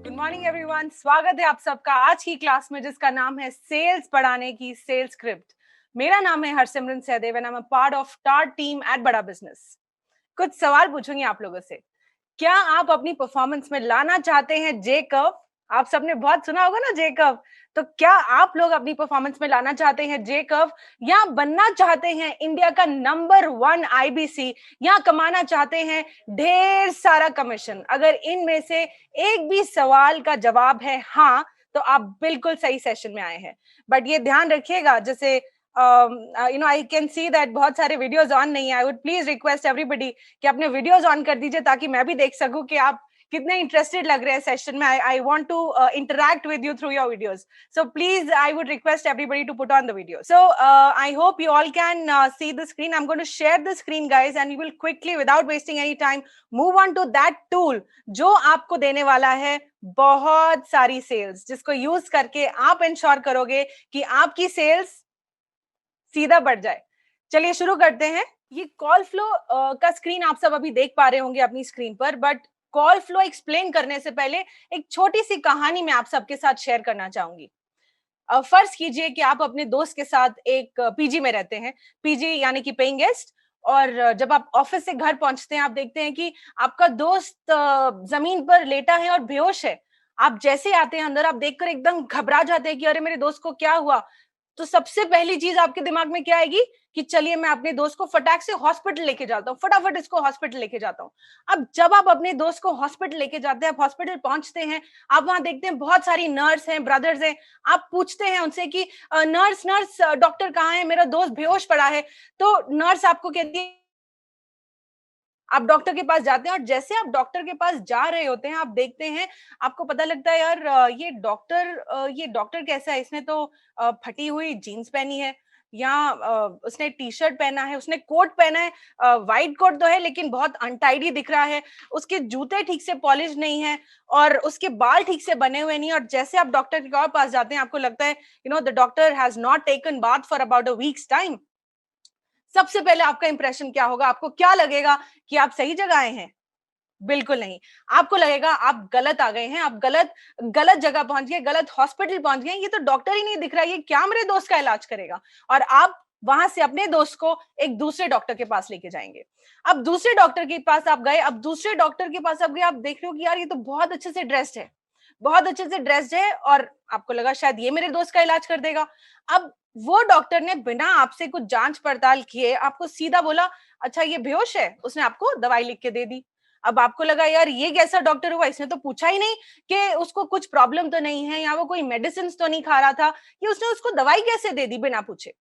Good morning everyone, स्वागत है आप सबका आज की क्लास में जिसका नाम है सेल्स पढ़ाने की सेल्स स्क्रिप्ट। मेरा नाम है Harsimran Sahdev and I am a part of star team at Bada business. कुछ सवाल पूछूंगी आप लोगों से। क्या आप अपनी परफॉर्मेंस में लाना चाहते हैं जे कर्व? आप सबने बहुत सुना होगा ना जे कर्व। तो क्या आप लोग अपनी परफॉर्मेंस में लाना चाहते हैं जे कर्व, या बनना चाहते हैं इंडिया का नंबर 1 आईबीसी, या कमाना चाहते हैं ढेर सारा कमीशन? अगर इनमें से एक भी सवाल का जवाब है हाँ, तो आप बिल्कुल सही सेशन में आए हैं। बट ये ध्यान रखिएगा, जैसे आई कैन सी दैट बहुत सारे वीडियोस ऑन नहीं है। I would please request everybody कि अपने वीडियोस ऑन कर दीजिए ताकि मैं भी देख सकूं कि आप कितने इंटरेस्टेड लग रहे हैं सेशन में। I want to interact with you through your videos, so please I would request everybody to put on the video. So I hope you all can see the screen. I'm going to share the screen, guys, and you will quickly, without wasting any time, move on to that tool जो आपको देने वाला है बहुत सारी sales, जिसको use करके आप इंश्योर करोगे कि आपकी सेल्स सीधा बढ़ जाए. चलिए शुरू करते हैं. ये कॉल फ्लो का स्क्रीन आप सब अभी देख पा रहे होंगे अपनी स्क्रीन पर, बट कॉल फ्लो एक्सप्लेन करने से पहले एक छोटी सी कहानी मैं आप सबके साथ शेयर करना चाहूंगी. फर्ज कीजिए कि आप अपने दोस्त के साथ एक पीजी में रहते हैं. पीजी यानी कि पेइंग गेस्ट. और जब आप ऑफिस से घर पहुंचते हैं, आप देखते हैं कि आपका दोस्त जमीन पर लेटा है और बेहोश है. आप जैसे आते हैं अंदर, आप देखकर एकदम घबरा जाते हैं कि अरे मेरे दोस्त को क्या हुआ. तो सबसे पहली चीज आपके दिमाग में क्या आएगी कि चलिए मैं अपने दोस्त को फटाक से हॉस्पिटल लेके जाता हूँ, फटाफट इसको हॉस्पिटल लेके जाता हूँ. अब जब आप अपने दोस्त को हॉस्पिटल लेके जाते हैं, आप हॉस्पिटल पहुंचते हैं, आप वहां देखते हैं बहुत सारी नर्स हैं, ब्रदर्स हैं. आप पूछते हैं उनसे कि नर्स नर्स डॉक्टर कहाँ है, मेरा दोस्त बेहोश पड़ा है. तो नर्स आपको कहती है, आप डॉक्टर के पास जाते हैं, और जैसे आप डॉक्टर के पास जा रहे होते हैं, आप देखते हैं, आपको पता लगता है यार ये डॉक्टर कैसा है, इसने तो फटी हुई जीन्स पहनी है, या उसने टी शर्ट पहना है, उसने कोट पहना है, व्हाइट कोट तो है लेकिन बहुत अनटाइडी दिख रहा है, उसके जूते ठीक से पॉलिश नहीं है, और उसके बाल ठीक से बने हुए नहीं. और जैसे आप डॉक्टर के पास जाते हैं, आपको लगता है the doctor has not taken bath for about a weeks time. सबसे पहले आपका इंप्रेशन क्या होगा? आपको क्या लगेगा कि आप सही जगह आए हैं? बिल्कुल नहीं. आपको लगेगा आप गलत आ गए हैं, आप गलत गलत जगह पहुंच गए, गलत हॉस्पिटल पहुंच गए. ये तो डॉक्टर ही नहीं दिख रहा, ये क्या मेरे दोस्त का इलाज करेगा? और आप वहां से अपने दोस्त को एक दूसरे डॉक्टर के पास लेके जाएंगे. अब दूसरे डॉक्टर के पास आप गए, अब दूसरे डॉक्टर के पास आप गए, आप देख रहे हो कि यार ये तो बहुत अच्छे से ड्रेस्ड है, बहुत अच्छे से ड्रेस्ड है, और आपको लगा शायद ये मेरे दोस्त का इलाज कर देगा. अब वो डॉक्टर ने बिना आपसे कुछ जांच पड़ताल किए आपको सीधा बोला, अच्छा ये बेहोश है, उसने आपको दवाई लिख के दे दी. अब आपको लगा यार ये कैसा डॉक्टर हुआ, इसने तो पूछा ही नहीं कि उसको कुछ प्रॉब्लम तो नहीं है, या वो कोई मेडिसिन तो नहीं खा रहा था, कि उसने उसको दवाई कैसे दे दी बिना पूछे.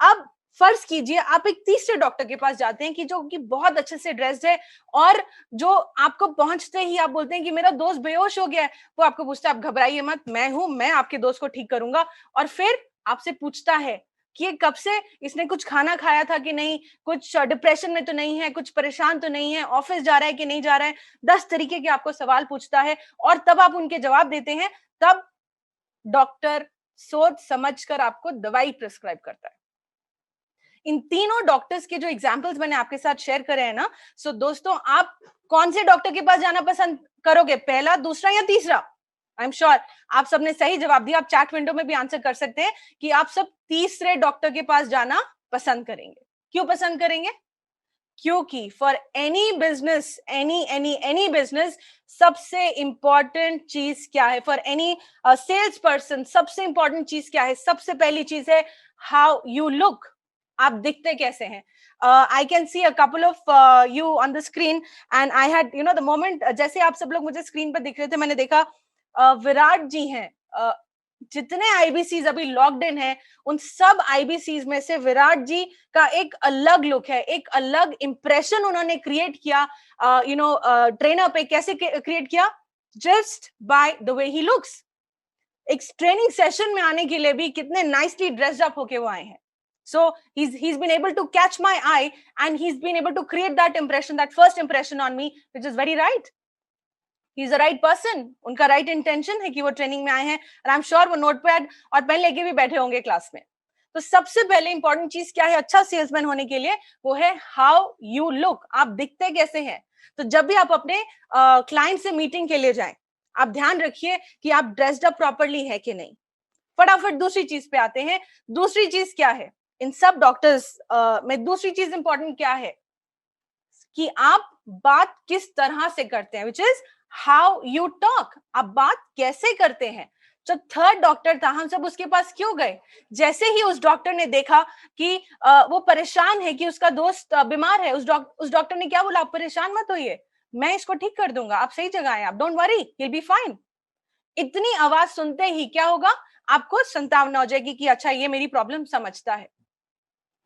अब फर्ज कीजिए आप एक तीसरे डॉक्टर के पास जाते हैं कि जो कि बहुत अच्छे से ड्रेस्ड है, और जो आपको पहुंचते ही आप बोलते हैं कि मेरा दोस्त बेहोश हो गया है. वो आपको पूछता है, आप घबराइए मत, मैं हूं, मैं आपके दोस्त को ठीक करूंगा. और फिर आपसे पूछता है कि ये कब से, इसने कुछ खाना खाया था कि नहीं, कुछ डिप्रेशन में तो नहीं है, कुछ परेशान तो नहीं है, ऑफिस जा रहा है कि नहीं जा रहा है. 10 तरीके के आपको सवाल पूछता है, और तब आप उनके जवाब देते हैं. तब डॉक्टर सोच समझकर आपको दवाई प्रिस्क्राइब करता है. इन तीनों डॉक्टर्स के जो एग्जांपल्स मैंने आपके साथ शेयर करे हैं ना, सो दोस्तों आप कौन से डॉक्टर के पास जाना पसंद करोगे? पहला, दूसरा या तीसरा? आई एम श्योर आप सबने सही जवाब दिया. आप चैट विंडो में भी आंसर कर सकते हैं कि आप सब तीसरे डॉक्टर के पास जाना पसंद करेंगे. क्यों पसंद करेंगे? क्योंकि for any business, any business, सबसे इंपॉर्टेंट चीज क्या है? फॉर एनी सेल्स पर्सन सबसे इंपॉर्टेंट चीज क्या है? सबसे पहली चीज है हाउ यू लुक. आप दिखते कैसे हैं? I can see a couple of you on the screen, and I had the moment, जैसे आप सब लोग मुझे स्क्रीन पर दिख रहे थे, मैंने देखा विराट जी हैं. जितने आईबीसीज अभी लॉक्ड इन है, उन सब आईबीसीज में से विराट जी का एक अलग लुक है, एक अलग इंप्रेशन उन्होंने क्रिएट किया. ट्रेनर पे कैसे क्रिएट किया? Just by the way he looks. एक ट्रेनिंग सेशन में आने के लिए भी कितने नाइसली ड्रेस्ड अप होके वो आए हैं. So he's been able to catch my eye, and he's been able to create that impression, that first impression on me, which is very right. He's the right person. उनका right intention है कि वो training में आए हैं, and I'm sure वो notepad और pen लेके भी बैठे होंगे क्लास में. तो सबसे पहले इंपॉर्टेंट चीज क्या है अच्छा सेल्समैन होने के लिए? वो है हाउ यू लुक. आप दिखते कैसे हैं. तो जब भी आप अपने क्लाइंट से मीटिंग के लिए जाएं, आप ध्यान रखिए कि आप ड्रेस्ड अप प्रॉपरली है कि नहीं। फटाफट दूसरी चीज पे आते हैं। दूसरी चीज क्या है इन सब डॉक्टर्स में? दूसरी चीज इंपॉर्टेंट क्या है कि आप बात किस तरह से करते हैं, which is how you talk. आप बात कैसे करते हैं। जो थर्ड डॉक्टर था, हम सब उसके पास क्यों गए? जैसे ही उस डॉक्टर ने देखा कि वो परेशान है, कि उसका दोस्त बीमार है, उस डॉक्टर ने क्या बोला? आप परेशान मत होइए, मैं इसको ठीक कर दूंगा, आप सही जगह हैं, आप don't worry, he be fine. इतनी आवाज सुनते ही क्या होगा? आपको संतावना हो जाएगी कि अच्छा, ये मेरी प्रॉब्लम समझता है।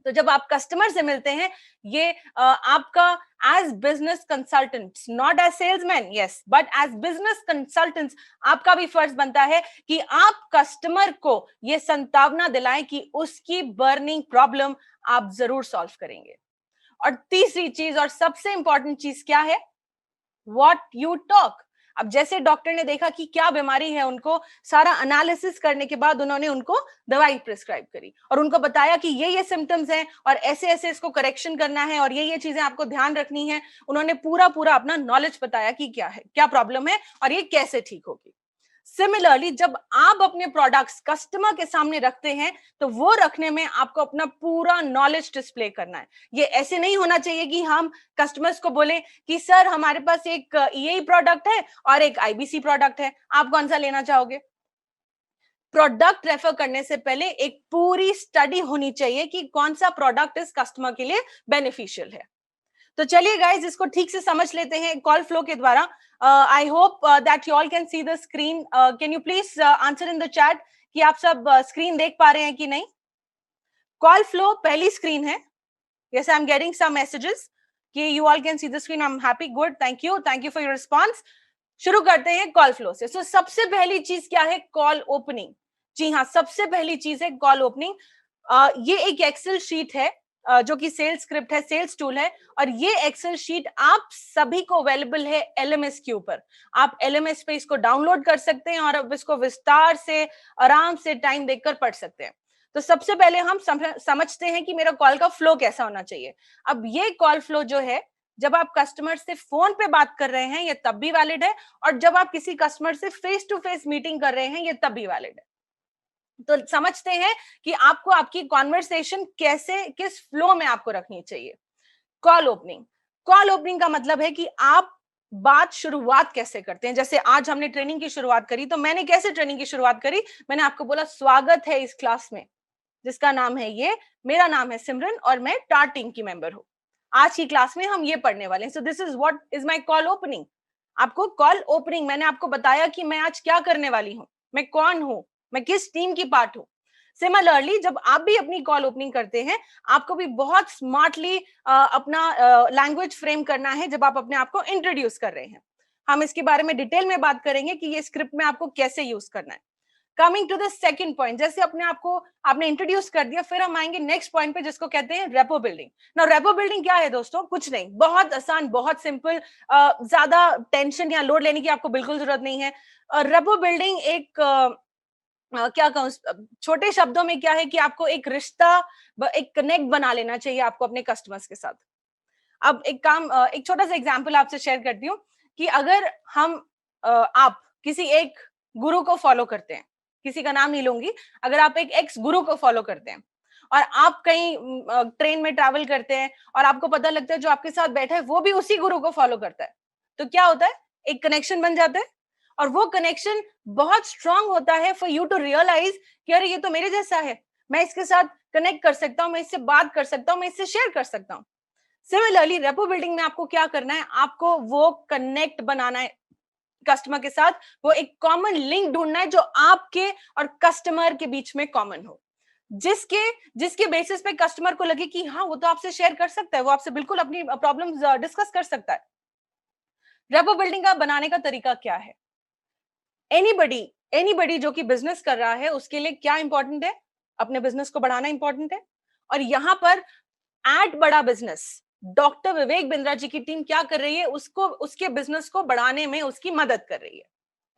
तो जब आप कस्टमर से मिलते हैं, ये आपका as business consultants, not as salesman, yes, but as business consultants, आपका भी फर्ज बनता है कि आप कस्टमर को ये संतावना दिलाएं कि उसकी बर्निंग प्रॉब्लम आप जरूर सॉल्व करेंगे। और तीसरी चीज और सबसे इंपॉर्टेंट चीज क्या है? What you talk. अब जैसे डॉक्टर ने देखा कि क्या बीमारी है, उनको सारा एनालिसिस करने के बाद उन्होंने उनको दवाई प्रिस्क्राइब करी और उनको बताया कि ये सिम्टम्स हैं और ऐसे ऐसे इसको करेक्शन करना है और ये चीजें आपको ध्यान रखनी है। उन्होंने पूरा पूरा अपना नॉलेज बताया कि क्या है, क्या प्रॉब्लम है और ये कैसे ठीक होगी। सिमिलरली जब आप अपने प्रोडक्ट्स कस्टमर के सामने रखते हैं, तो वो रखने में आपको अपना पूरा नॉलेज डिस्प्ले करना है। ये ऐसे नहीं होना चाहिए कि हम कस्टमर्स को बोले कि सर हमारे पास एक यही प्रोडक्ट है और एक आईबीसी प्रोडक्ट है, आप कौन सा लेना चाहोगे? प्रोडक्ट रेफर करने से पहले एक पूरी स्टडी होनी चाहिए कि कौन सा प्रोडक्ट इस कस्टमर के लिए बेनिफिशियल है। तो चलिए गाइज, इसको ठीक से समझ लेते हैं कॉल फ्लो के द्वारा। I hope that you all can see the screen. Can you please answer in the chat कि आप सब स्क्रीन देख पा रहे हैं कि नहीं? कॉल फ्लो पहली स्क्रीन है। Yes, I am getting some messages कि you all can see the screen. I am happy, good, thank you for your response. शुरू करते हैं कॉल फ्लो से। So, सबसे पहली चीज क्या है? Call opening. जी हाँ, सबसे पहली चीज है कॉल ओपनिंग। ये एक एक्सेल शीट है जो कि सेल्स स्क्रिप्ट है, सेल्स टूल है, और ये एक्सेल शीट आप सभी को अवेलेबल है एलएमएस के ऊपर। आप एलएमएस पे इसको डाउनलोड कर सकते हैं और अब इसको विस्तार से आराम से टाइम देखकर पढ़ सकते हैं। तो सबसे पहले हम समझते हैं कि मेरा कॉल का फ्लो कैसा होना चाहिए। अब ये कॉल फ्लो जो है, जब आप कस्टमर से फोन पे बात कर रहे हैं ये तब भी वैलिड है, और जब आप किसी कस्टमर से फेस टू फेस मीटिंग कर रहे हैं ये तब भी वैलिड है। तो समझते हैं कि आपको आपकी कॉन्वर्सेशन कैसे, किस फ्लो में आपको रखनी चाहिए। Call opening. कॉल ओपनिंग का मतलब है कि आप बात शुरुआत कैसे करते हैं। जैसे आज हमने ट्रेनिंग की शुरुआत करी, तो मैंने कैसे ट्रेनिंग की शुरुआत करी? मैंने आपको बोला स्वागत है इस क्लास में, जिसका नाम है ये, मेरा नाम है सिमरन और मैं टार टीम की मेंबर हूँ। आज की क्लास में हम ये पढ़ने वाले हैं। So this is what is my call opening. आपको कॉल ओपनिंग, मैंने आपको बताया कि मैं आज क्या करने वाली हूँ, मैं कौन हूँ, मैं किस टीम की पार्ट हूँ। सिमिलरली जब आप भी अपनी कॉल ओपनिंग करते हैं, आपको भी बहुत स्मार्टली अपना लैंग्वेज फ्रेम करना है जब आप अपने आप को इंट्रोड्यूस कर रहे हैं। हम इसके बारे में डिटेल में बात करेंगे कि ये स्क्रिप्ट में आपको कैसे यूज करना है। Coming to the second point, जैसे अपने आप को आपने इंट्रोड्यूस कर दिया, फिर हम आएंगे नेक्स्ट पॉइंट पे जिसको कहते हैं rapport building. Now rapport building क्या है दोस्तों? कुछ नहीं, बहुत आसान, बहुत सिंपल, ज्यादा टेंशन या लोड लेने की आपको बिल्कुल जरूरत नहीं है। रेपो बिल्डिंग एक क्या कहूँ, छोटे शब्दों में क्या है कि आपको एक रिश्ता, एक कनेक्ट बना लेना चाहिए आपको अपने कस्टमर्स के साथ। अब एक काम, एक छोटा सा एग्जांपल आपसे शेयर करती हूँ कि अगर हम आप किसी एक गुरु को फॉलो करते हैं, किसी का नाम नहीं लूंगी, अगर आप एक एक्स गुरु को फॉलो करते हैं और आप कहीं ट्रेन में ट्रैवल करते हैं और आपको पता लगता है जो आपके साथ बैठा है वो भी उसी गुरु को फॉलो करता है, तो क्या होता है? एक कनेक्शन बन जाता है, और वो कनेक्शन बहुत स्ट्रांग होता है फॉर यू टू रियलाइज कि अरे ये तो मेरे जैसा है, मैं इसके साथ कनेक्ट कर सकता हूँ, मैं इससे बात कर सकता हूँ, मैं इससे शेयर कर सकता हूँ। सिमिलरली रेपो बिल्डिंग में आपको क्या करना है? आपको वो कनेक्ट बनाना है कस्टमर के साथ, वो एक कॉमन लिंक ढूंढना है जो आपके और कस्टमर के बीच में कॉमन हो, जिसके जिसके बेसिस पे कस्टमर को लगे कि हाँ वो तो आपसे शेयर कर सकता है, वो आपसे बिल्कुल अपनी प्रॉब्लम्स डिस्कस कर सकता है। रेपो बिल्डिंग का बनाने का तरीका क्या है? एनीबडी एनीबडी जो कि बिजनेस कर रहा है उसके लिए क्या इंपॉर्टेंट है? अपने बिजनेस को बढ़ाना इंपॉर्टेंट है। और यहाँ पर eight Bada business, doctor Vivek Bindra ji की टीम क्या कर रही है? उसको, उसके बिजनेस को बढ़ाने में उसकी मदद कर रही है,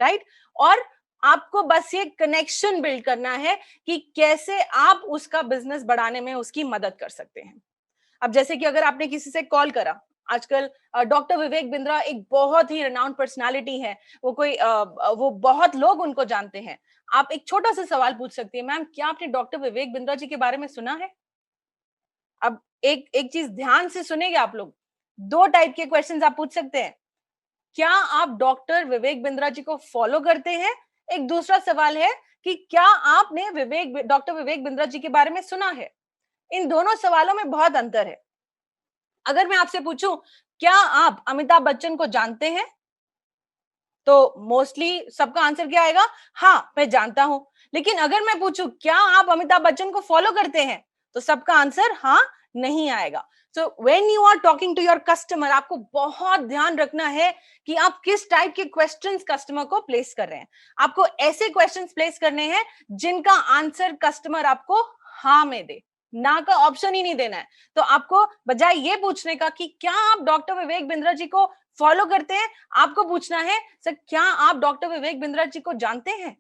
राइट? और आपको बस ये कनेक्शन बिल्ड करना है कि कैसे आप उसका बिजनेस बढ़ाने में उसकी मदद कर सकते हैं। अब जैसे कि अगर आपने किसी से कॉल करा, आजकल डॉक्टर विवेक बिंद्रा एक बहुत ही रिनाउंड पर्सनालिटी है, वो बहुत लोग उनको जानते हैं। आप एक छोटा सा सवाल पूछ सकती है, मैम क्या आपने डॉक्टर विवेक बिंद्रा जी के बारे में सुना है? अब एक एक चीज ध्यान से सुनेंगे आप लोग, दो टाइप के क्वेश्चंस आप पूछ सकते हैं। क्या आप डॉक्टर विवेक बिंद्रा जी को फॉलो करते हैं? एक दूसरा सवाल है कि क्या आपने डॉक्टर विवेक बिंद्रा जी के बारे में सुना है? इन दोनों सवालों में बहुत अंतर है। अगर मैं आपसे पूछूं क्या आप अमिताभ बच्चन को जानते हैं, तो मोस्टली सबका आंसर क्या आएगा? हाँ, मैं जानता हूं। लेकिन अगर मैं पूछूं क्या आप अमिताभ बच्चन को फॉलो करते हैं, तो सबका आंसर हाँ नहीं आएगा। So when you are talking to your customer, आपको बहुत ध्यान रखना है कि आप किस टाइप के क्वेश्चंस कस्टमर को प्लेस कर रहे हैं। आपको ऐसे क्वेश्चंस प्लेस करने हैं जिनका आंसर कस्टमर आपको हाँ में दे, ना का ऑप्शन ही नहीं देना है। तो आपको बजाय ये पूछने का कि क्या आप डॉक्टर विवेक बिंद्रा जी को फॉलो करते हैं, आपको पूछना है सर क्या आप डॉक्टर विवेक बिंद्रा जी को जानते हैं?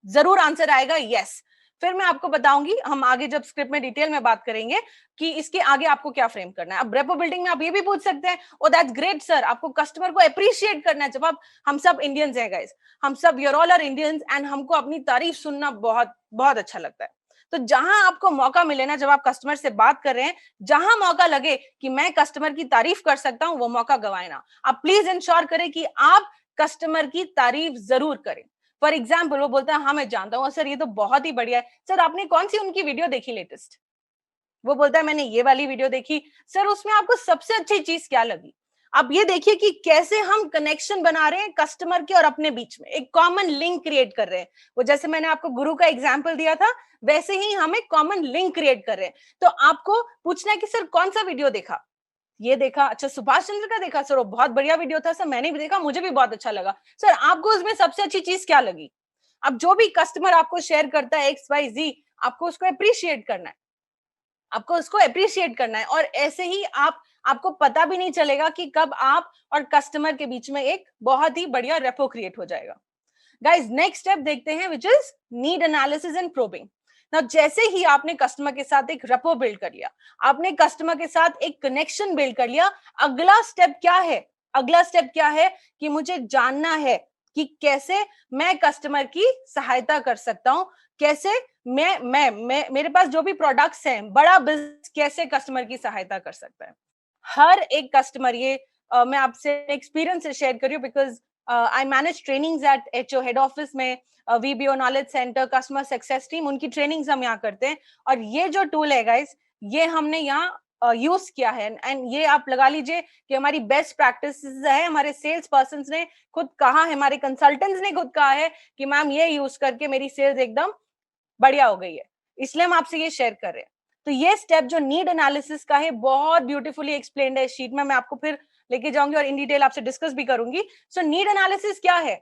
जरूर आंसर आएगा यस। फिर मैं आपको बताऊंगी, हम आगे जब स्क्रिप्ट में डिटेल में बात करेंगे कि इसके आगे आपको क्या फ्रेम करना है। अब रेपो बिल्डिंग में आप ये भी पूछ सकते हैं, ओ दैट्स ग्रेट सर, आपको कस्टमर को अप्रिशिएट करना है। जब आप, हम सब इंडियंस हैं गाइस, हम सब you're all are Indians and हमको अपनी तारीफ सुनना बहुत बहुत अच्छा लगता है। तो जहां आपको मौका मिले ना, जब आप कस्टमर से बात कर रहे हैं, जहां मौका लगे कि मैं कस्टमर की तारीफ कर सकता हूं, वो मौका गवाए ना। आप प्लीज इंश्योर करें कि आप कस्टमर की तारीफ जरूर करें। फॉर एग्जाम्पल वो बोलता है हाँ मैं जानता हूँ सर, ये तो बहुत ही बढ़िया है। सर आपने कौन सी उनकी वीडियो देखी लेटेस्ट? वो बोलता है मैंने ये वाली वीडियो देखी। सर उसमें आपको सबसे अच्छी चीज क्या लगी? आप ये देखिए कि कैसे हम कनेक्शन बना रहे हैं कस्टमर के और अपने बीच में, एक कॉमन लिंक क्रिएट कर रहे हैं। वो जैसे मैंने आपको गुरु का एग्जाम्पल दिया था, वैसे ही हम एक कॉमन लिंक क्रिएट कर रहे हैं। तो आपको पूछना है कि सर कौन सा वीडियो देखा? ये देखा, अच्छा सुभाष चंद्र का देखा सर, वो बहुत बढ़िया वीडियो था सर, मैंने भी देखा, मुझे भी बहुत अच्छा लगा। सर आपको उसमें सबसे अच्छी चीज क्या लगी? अब जो भी कस्टमर आपको शेयर करता है एक्स वाई जी, आपको उसको अप्रिशिएट करना है, आपको उसको अप्रिशिएट करना है। और ऐसे ही आपको पता भी नहीं चलेगा कि कब आप और कस्टमर के बीच में एक बहुत ही बढ़िया रेपो क्रिएट हो जाएगा। गाइस नेक्स्ट स्टेप देखते हैं, which is need analysis and probing. Now जैसे ही आपने कस्टमर के साथ एक रेपो बिल्ड कर लिया, आपने कस्टमर के साथ एक कनेक्शन बिल्ड कर लिया, अगला स्टेप क्या है? अगला स्टेप क्या है कि मुझे जानना है कि कैसे मैं कस्टमर की सहायता कर सकता हूं, कैसे मैं मेरे पास जो भी प्रोडक्ट्स हैं, बड़ा बिजनेस कैसे कस्टमर की सहायता कर सकता है। हर एक कस्टमर, ये मैं आपसे एक्सपीरियंस से शेयर कर रही हूँ, because I manage trainings at HO head office में, VBO knowledge centre, customer success team, उनकी ट्रेनिंग्स हम यहाँ करते हैं। और ये जो टूल है गाइस, ये हमने यहाँ यूज किया है, एंड ये आप लगा लीजिए कि हमारी बेस्ट प्रैक्टिस है। हमारे सेल्स पर्सन ने खुद कहा है, हमारे कंसल्टेंट्स ने खुद कहा है कि मैम ये यूज करके मेरी सेल्स एकदम बढ़िया हो गई है, इसलिए हम आपसे ये शेयर कर रहे हैं। तो ये स्टेप जो नीड एनालिसिस का है, बहुत ब्यूटीफुली एक्सप्लेन्ड है शीट में, मैं आपको फिर लेके जाऊंगी और इन डिटेल आपसे डिस्कस भी करूंगी। सो नीड एनालिसिस क्या है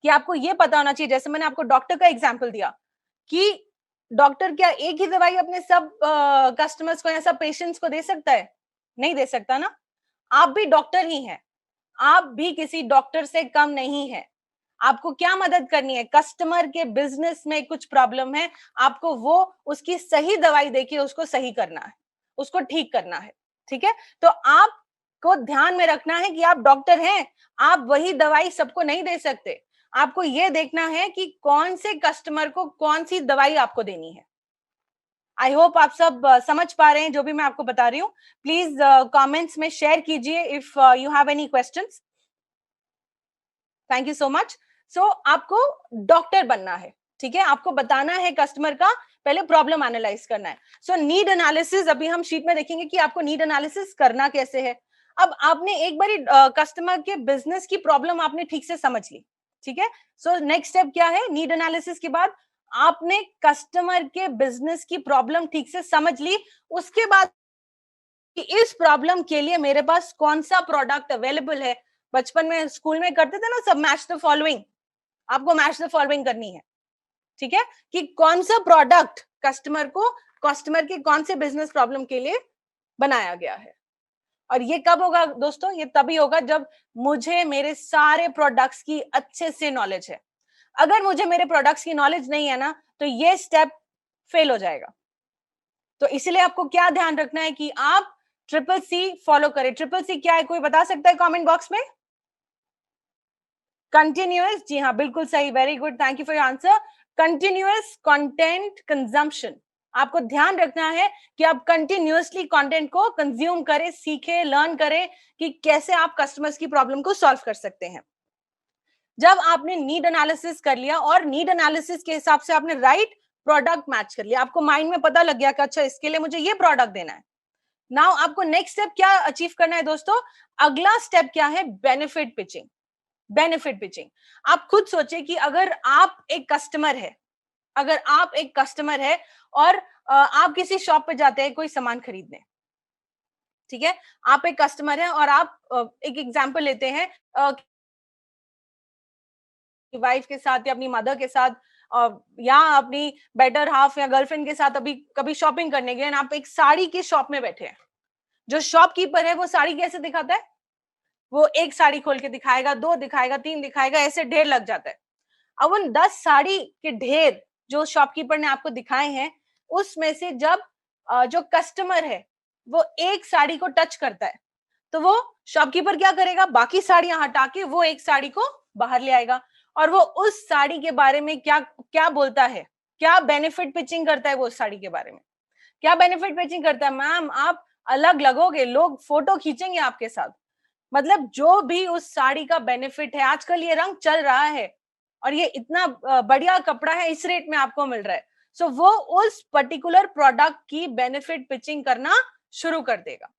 कि आपको ये पता होना चाहिए, जैसे मैंने आपको डॉक्टर का एग्जांपल दिया कि डॉक्टर क्या एक ही दवाई अपने सब कस्टमर्स को या सब पेशेंट्स को दे सकता है? नहीं दे सकता ना। आप भी डॉक्टर ही हैं, आप भी किसी डॉक्टर से कम नहीं है। आपको क्या मदद करनी है? कस्टमर के बिजनेस में कुछ प्रॉब्लम है, आपको वो उसकी सही दवाई देके उसको सही करना है, उसको ठीक करना है। ठीक है, तो आपको ध्यान में रखना है कि आप डॉक्टर हैं, आप वही दवाई सबको नहीं दे सकते। आपको ये देखना है कि कौन से कस्टमर को कौन सी दवाई आपको देनी है। आई होप आप सब समझ पा रहे हैं जो भी मैं आपको बता रही हूँ। प्लीज कमेंट्स में शेयर कीजिए if you have any questions. Thank you so much. So आपको डॉक्टर बनना है, ठीक है, आपको बताना है कस्टमर का, पहले प्रॉब्लम एनालाइज करना है। सो नीड एनालिसिस अभी हम शीट में देखेंगे कि आपको नीड एनालिसिस करना कैसे है। अब आपने एक बारी कस्टमर के बिजनेस की प्रॉब्लम आपने ठीक से समझ ली, ठीक है। सो नेक्स्ट स्टेप क्या है? नीड एनालिसिस के बाद आपने कस्टमर के बिजनेस की प्रॉब्लम ठीक से समझ ली, उसके बाद कि इस प्रॉब्लम के लिए मेरे पास कौन सा प्रोडक्ट अवेलेबल है। बचपन में स्कूल में करते थे ना सब, मैच द फॉलोइंग, आपको मैच द फॉलोइंग करनी है, ठीक है, कि कौन सा प्रोडक्ट कस्टमर के कौन से बिजनेस प्रॉब्लम के लिए बनाया गया है। और ये कब होगा दोस्तों? ये तभी होगा जब मुझे मेरे सारे प्रोडक्ट्स की अच्छे से नॉलेज है। अगर मुझे मेरे प्रोडक्ट्स की नॉलेज नहीं है ना, तो ये स्टेप फेल हो जाएगा। तो इसलिए आपको क्या ध्यान रखना है कि आप ट्रिपल सी फॉलो करें। ट्रिपल सी क्या है, कोई बता सकता है कमेंट बॉक्स में? कंटिन्यूअस, जी हाँ बिल्कुल सही, very good, thank you for your answer. Continuous content consumption, आपको ध्यान रखना है कि आप कंटिन्यूअसली कंटेंट को कंज्यूम करें, सीखें, लर्न करें कि कैसे आप कस्टमर्स की प्रॉब्लम को सॉल्व कर सकते हैं। जब आपने नीड एनालिसिस कर लिया और नीड एनालिसिस के हिसाब से आपने राइट प्रोडक्ट मैच कर लिया, आपको माइंड में पता लग गया कि अच्छा इसके लिए मुझे ये प्रोडक्ट देना है। नाउ आपको नेक्स्ट स्टेप क्या अचीव करना है दोस्तों? अगला स्टेप क्या है? Benefit pitching. बेनिफिट पिचिंग, आप खुद सोचिए कि अगर आप एक कस्टमर है, अगर आप एक कस्टमर है और आप किसी शॉप पे जाते हैं कोई सामान खरीदने, ठीक है, आप एक कस्टमर है और आप एक एग्जांपल लेते हैं वाइफ के साथ या अपनी मदर के साथ या अपनी बेटर हाफ या गर्लफ्रेंड के साथ अभी कभी शॉपिंग करने गए, आप एक साड़ी की शॉप में बैठे हैं। जो शॉपकीपर है वो साड़ी कैसे दिखाता है? वो एक साड़ी खोल के दिखाएगा, दो दिखाएगा, तीन दिखाएगा, ऐसे ढेर लग जाता है। अब उन 10 साड़ी के ढेर जो शॉपकीपर ने आपको दिखाए हैं, उसमें से जब जो कस्टमर है वो एक साड़ी को टच करता है, तो वो शॉपकीपर क्या करेगा? बाकी साड़ियां हटा के वो एक साड़ी को बाहर ले आएगा और वो उस साड़ी के बारे में क्या क्या बोलता है, क्या बेनिफिट पिचिंग करता है वो उस साड़ी के बारे में। क्या बेनिफिट पिचिंग करता है? मैम आप अलग लगोगे, लोग फोटो खींचेंगे आपके साथ। मतलब जो भी उस साड़ी का बेनिफिट है, आजकल ये रंग चल रहा है और ये इतना बढ़िया कपड़ा है, इस रेट में आपको मिल रहा है, सो वो उस पर्टिकुलर प्रोडक्ट की बेनिफिट पिचिंग करना शुरू कर देगा।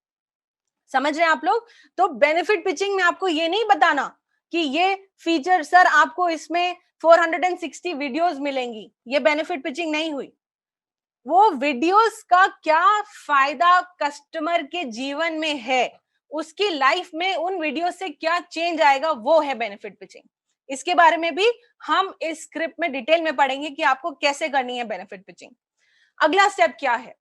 समझ रहे हैं आप लोग? तो बेनिफिट पिचिंग में आपको ये नहीं बताना कि ये फीचर सर आपको इसमें 460 वीडियोस मिलेंगी, ये बेनिफिट पिचिंग नहीं हुई। वो वीडियोस का क्या फायदा कस्टमर के जीवन में है, उसकी लाइफ में उन वीडियो से क्या चेंज आएगा, वो है बेनिफिट पिचिंग। इसके बारे में भी हम इस स्क्रिप्ट में डिटेल में पढ़ेंगे कि आपको कैसे करनी है बेनिफिट पिचिंग। अगला स्टेप क्या है?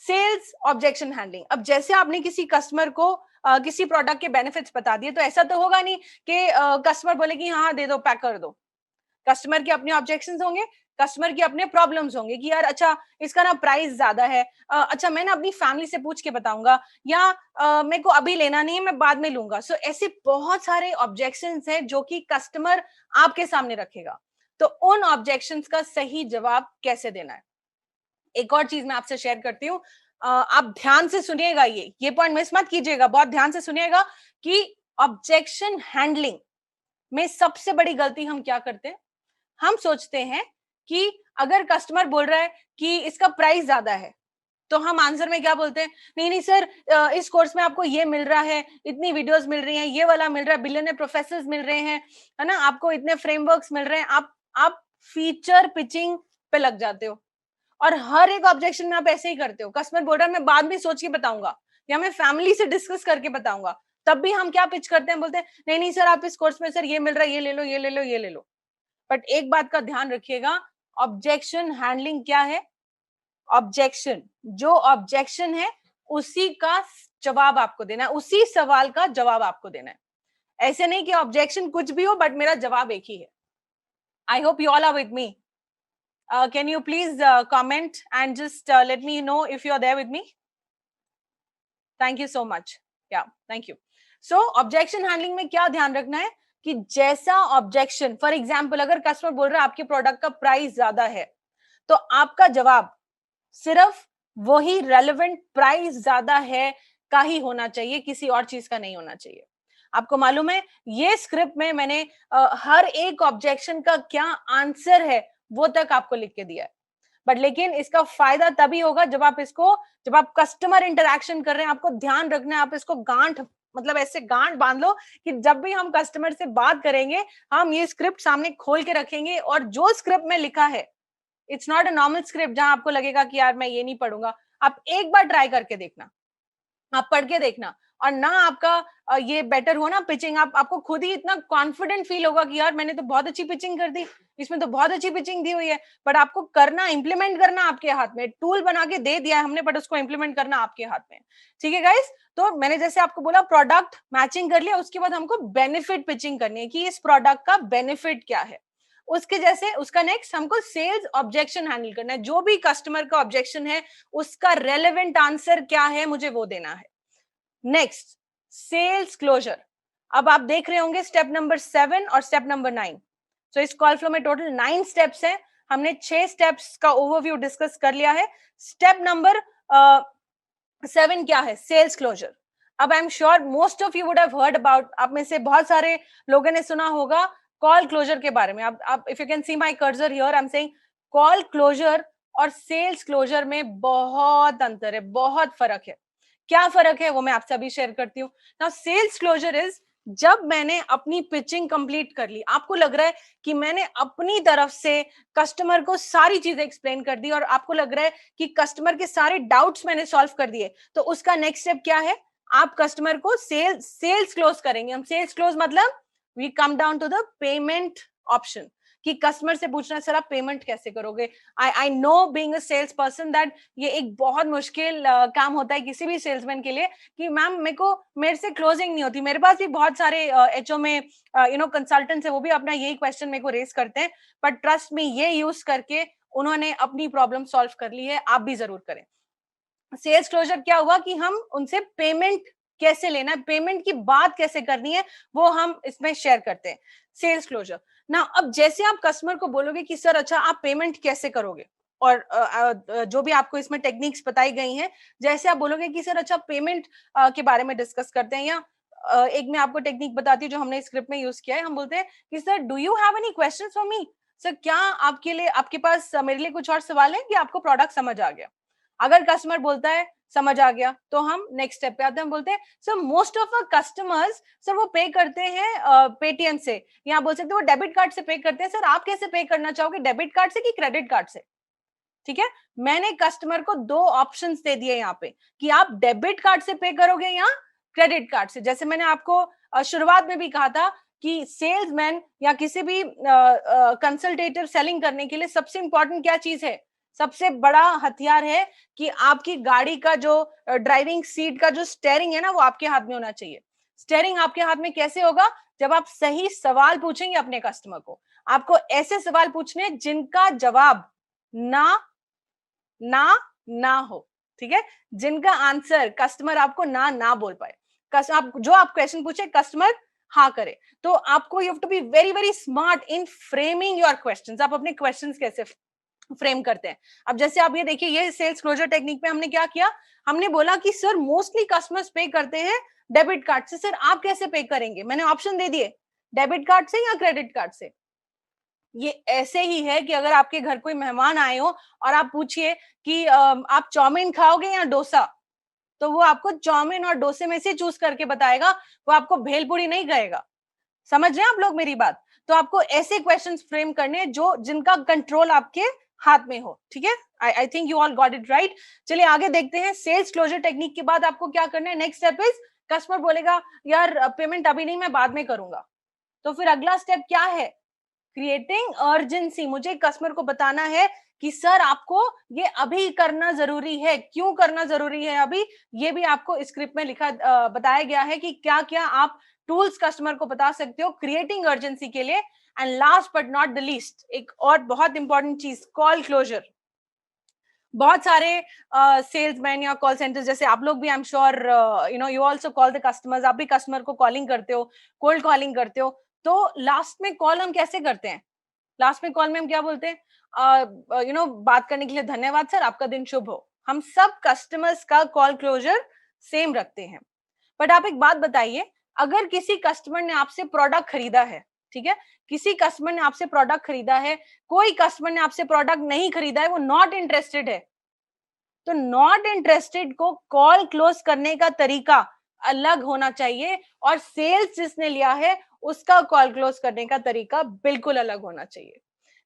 Sales objection handling. अब जैसे आपने किसी कस्टमर को किसी प्रोडक्ट के बेनिफिट्स बता दिए, तो ऐसा तो होगा नहीं कि कस्टमर बोले कि हाँ दे दो, पैक कर दो। कस्टमर के अपने ऑब्जेक्शंस होंगे, कस्टमर के अपने प्रॉब्लम्स होंगे कि यार अच्छा इसका ना प्राइस ज्यादा है, अच्छा मैं ना अपनी फैमिली से पूछ के बताऊंगा, या मेरे को अभी लेना नहीं है, मैं बाद में लूंगा। सो ऐसे बहुत सारे ऑब्जेक्शंस हैं जो कि कस्टमर आपके सामने रखेगा। तो उन ऑब्जेक्शंस का सही जवाब कैसे देना है? एक और चीज मैं आपसे शेयर करती हूँ, आप ध्यान से सुनिएगा, ये पॉइंट मिस मत कीजिएगा, बहुत ध्यान से सुनिएगा कि ऑब्जेक्शन हैंडलिंग में सबसे बड़ी गलती हम क्या करते हैं? हम सोचते हैं कि अगर कस्टमर बोल रहा है कि इसका प्राइस ज्यादा है, तो हम आंसर में क्या बोलते हैं? नहीं नहीं सर, इस कोर्स में आपको ये मिल रहा है, इतनी वीडियोस मिल रही हैं, ये वाला मिल रहा है, बिलियनर प्रोफेसर्स मिल रहे हैं, है ना, आपको इतने फ्रेमवर्क्स मिल रहे हैं। आप फीचर पिचिंग पे लग जाते हो और हर एक ऑब्जेक्शन में आप ऐसे ही करते हो। कस्टमर बोल रहा है मैं बाद में सोच के बताऊंगा या मैं फैमिली से डिस्कस करके बताऊंगा, तब भी हम क्या पिच करते हैं? बोलते हैं नहीं नहीं सर, आप इस कोर्स में सर ये मिल रहा है, ये ले लो, ये ले लो, ये ले लो। बट एक बात का ध्यान रखिएगा, ऑब्जेक्शन हैंडलिंग क्या है? ऑब्जेक्शन, जो ऑब्जेक्शन है उसी का जवाब आपको देना है, उसी सवाल का जवाब आपको देना है। ऐसे नहीं कि ऑब्जेक्शन कुछ भी हो बट मेरा जवाब एक ही है। I hope you all are with me. Can you please comment and just let me know if you are there with me? Thank you so much. Yeah, thank you. So objection handling में क्या ध्यान रखना है कि जैसा objection, for example अगर customer बोल रहा है आपके प्रोडक्ट का प्राइस ज्यादा है, तो आपका जवाब सिर्फ वही रेलेवेंट प्राइस ज्यादा है का ही होना चाहिए, किसी और चीज का नहीं होना चाहिए। आपको मालूम है ये स्क्रिप्ट में मैंने हर एक ऑब्जेक्शन का क्या आंसर है वो तक आपको लिख के दिया है। बट लेकिन इसका फायदा तभी होगा जब आप कस्टमर इंटरैक्शन कर रहे हैं। आपको ध्यान रखना है, आप इसको गांठ, मतलब ऐसे गांठ बांध लो कि जब भी हम कस्टमर से बात करेंगे, हम ये स्क्रिप्ट सामने खोल के रखेंगे और जो स्क्रिप्ट में लिखा है, it's not a normal script जहां आपको लगेगा कि यार मैं ये नहीं पढ़ूंगा। आप एक बार ट्राई करके देखना, आप पढ़ के देखना, और ना आपका ये बेटर हो ना पिचिंग, आपको खुद ही इतना कॉन्फिडेंट फील होगा कि यार मैंने तो बहुत अच्छी पिचिंग कर दी, इसमें तो बहुत अच्छी पिचिंग दी हुई है। बट आपको करना, इंप्लीमेंट करना आपके हाथ में, टूल बना के दे दिया है हमने, बट उसको इंप्लीमेंट करना आपके हाथ में। ठीक है गाइस? तो मैंने जैसे आपको बोला प्रोडक्ट मैचिंग कर लिया, उसके बाद हमको बेनिफिट पिचिंग करनी है कि इस प्रोडक्ट का बेनिफिट क्या है। उसके जैसे उसका नेक्स्ट हमको सेल्स ऑब्जेक्शन हैंडल करना है। जो भी कस्टमर का ऑब्जेक्शन है उसका रेलेवेंट आंसर क्या है, मुझे वो देना है। Next, sales closure. अब आप देख रहे होंगे स्टेप नंबर 7 और स्टेप नंबर 9। सो इस कॉल फ्लो में टोटल 9 स्टेप्स हैं। हमने 6 स्टेप्स का ओवरव्यू डिस्कस कर लिया है। स्टेप नंबर 7 क्या है? Sales closure. अब I am sure most of you would have heard about, आप में से बहुत सारे लोगों ने सुना होगा कॉल क्लोजर के बारे में। आप if you can see my cursor here, I am saying call closure और सेल्स क्लोजर में बहुत अंतर है, बहुत फर्क है। क्या फर्क है वो मैं आपसे अभी शेयर करती हूँ। नाउ सेल्स क्लोजर इज, जब मैंने अपनी पिचिंग कंप्लीट कर ली, आपको लग रहा है कि मैंने अपनी तरफ से कस्टमर को सारी चीजें एक्सप्लेन कर दी और आपको लग रहा है कि कस्टमर के सारे डाउट्स मैंने सॉल्व कर दिए, तो उसका नेक्स्ट स्टेप क्या है? आप कस्टमर को सेल्स क्लोज करेंगे। हम सेल्स क्लोज मतलब we come down to the payment option, कि कस्टमर से पूछना सर आप पेमेंट कैसे करोगे। I know being a sales person that ये एक बहुत मुश्किल काम होता है किसी भी सेल्समैन के लिए, कि मैम मेरे से क्लोजिंग नहीं होती। मेरे पास भी बहुत सारे एचओ में कंसल्टेंट्स है, वो भी अपना यही क्वेश्चन मेरे को रेस करते हैं, बट ट्रस्ट मी ये यूज करके उन्होंने अपनी प्रॉब्लम सॉल्व कर ली है। आप भी जरूर करें। सेल्स क्लोजर क्या हुआ कि हम उनसे पेमेंट कैसे लेना है, पेमेंट की बात कैसे करनी है, वो हम इसमें शेयर करते हैं। सेल्स क्लोजर ना, अब जैसे आप कस्टमर को बोलोगे कि सर अच्छा आप पेमेंट कैसे करोगे, और जो भी आपको इसमें टेक्निक्स बताई गई हैं, जैसे आप बोलोगे कि सर अच्छा पेमेंट के बारे में डिस्कस करते हैं, या एक मैं आपको टेक्निक बताती हूँ जो हमने स्क्रिप्ट में यूज किया है। हम बोलते हैं कि sir do you have any questions for me, sir क्या आपके लिए, आपके पास मेरे लिए कुछ और सवाल है कि आपको प्रोडक्ट समझ आ गया। अगर कस्टमर बोलता है समझ आ गया, तो हम नेक्स्ट स्टेप पे आते हैं। हम बोलते हैं sir most of our customers, sir वो पे करते हैं पेटीएम से, या बोल सकते हैं वो डेबिट कार्ड से पे करते हैं, सर आप कैसे पे करना चाहोगे, डेबिट कार्ड से कि क्रेडिट कार्ड से? ठीक है, मैंने कस्टमर को 2 ऑप्शंस दे दिए यहाँ पे, कि आप डेबिट कार्ड से पे करोगे या क्रेडिट कार्ड से। जैसे मैंने आपको शुरुआत में भी कहा था कि सेल्समैन या किसी भी कंसल्टेटिव सेलिंग करने के लिए सबसे इंपॉर्टेंट क्या चीज है, सबसे बड़ा हथियार है कि आपकी गाड़ी का जो ड्राइविंग सीट का जो स्टेयरिंग है ना, वो आपके हाथ में होना चाहिए। स्टेयरिंग आपके हाथ में कैसे होगा? जब आप सही सवाल पूछेंगे अपने कस्टमर को। आपको ऐसे सवाल पूछने जिनका जवाब ना ना ना हो, ठीक है, जिनका आंसर कस्टमर आपको ना ना बोल पाए। आप जो आप क्वेश्चन पूछे कस्टमर हाँ करे, तो आपको you have to be very very smart in framing your questions. आप अपने क्वेश्चंस कैसे फ्रेम करते हैं। अब जैसे आप ये देखिए, ये सेल्स क्लोजर टेक्निक में हमने क्या किया, हमने बोला कि सर मोस्टली कस्टमर्स पे करते हैं डेबिट कार्ड से, सर आप कैसे पे करेंगे? मैंने ऑप्शन दे दिए, डेबिट कार्ड से या क्रेडिट कार्ड से। ये ऐसे ही है कि अगर आपके घर कोई मेहमान आए हो और आप पूछिए कि आप चाउमीन खाओगे या डोसा, तो वो आपको चाउमीन और डोसे में से चूज करके बताएगा, वो आपको भेलपूरी नहीं कहेगा। समझ रहे हैं आप लोग मेरी बात? तो आपको ऐसे क्वेश्चंस फ्रेम करने हैं जो जिनका कंट्रोल आपके हाथ में हो, ठीक है। I think you all got it right. चलिए आगे देखते हैं। सेल्स क्लोजर टेक्निक के बाद आपको क्या करना है? नेक्स्ट स्टेप इज, कस्टमर बोलेगा यार पेमेंट अभी नहीं, मैं बाद में करूंगा, तो फिर अगला स्टेप क्या है? Creating urgency. मुझे कस्टमर को बताना है कि सर आपको ये अभी करना जरूरी है। क्यों करना जरूरी है अभी? ये भी आपको स्क्रिप्ट में लिखा बताया गया है कि क्या क्या आप टूल्स कस्टमर को बता सकते हो क्रिएटिंग अर्जेंसी के लिए। And last but not the least, एक और बहुत इंपॉर्टेंट चीज, कॉल क्लोजर। बहुत सारे सेल्समैन या कॉल सेंटर, जैसे आप लोग भी, आई am sure you also call the customers, आप भी कस्टमर को कॉलिंग करते हो, कोल्ड कॉलिंग करते हो। तो लास्ट में कॉल हम कैसे करते हैं? लास्ट में कॉल में हम क्या बोलते हैं? बात करने के लिए धन्यवाद सर, आपका दिन शुभ हो। हम सब कस्टमर्स का कॉल क्लोजर सेम रखते हैं। बट आप एक बात बताइए, अगर किसी कस्टमर ने आपसे प्रोडक्ट खरीदा है, ठीक है, किसी कस्टमर ने आपसे प्रोडक्ट खरीदा है, कोई कस्टमर ने आपसे प्रोडक्ट नहीं खरीदा है, वो नॉट इंटरेस्टेड है, तो नॉट इंटरेस्टेड को कॉल क्लोज करने का तरीका अलग होना चाहिए, और सेल्स जिसने लिया है उसका कॉल क्लोज करने का तरीका बिल्कुल अलग होना चाहिए।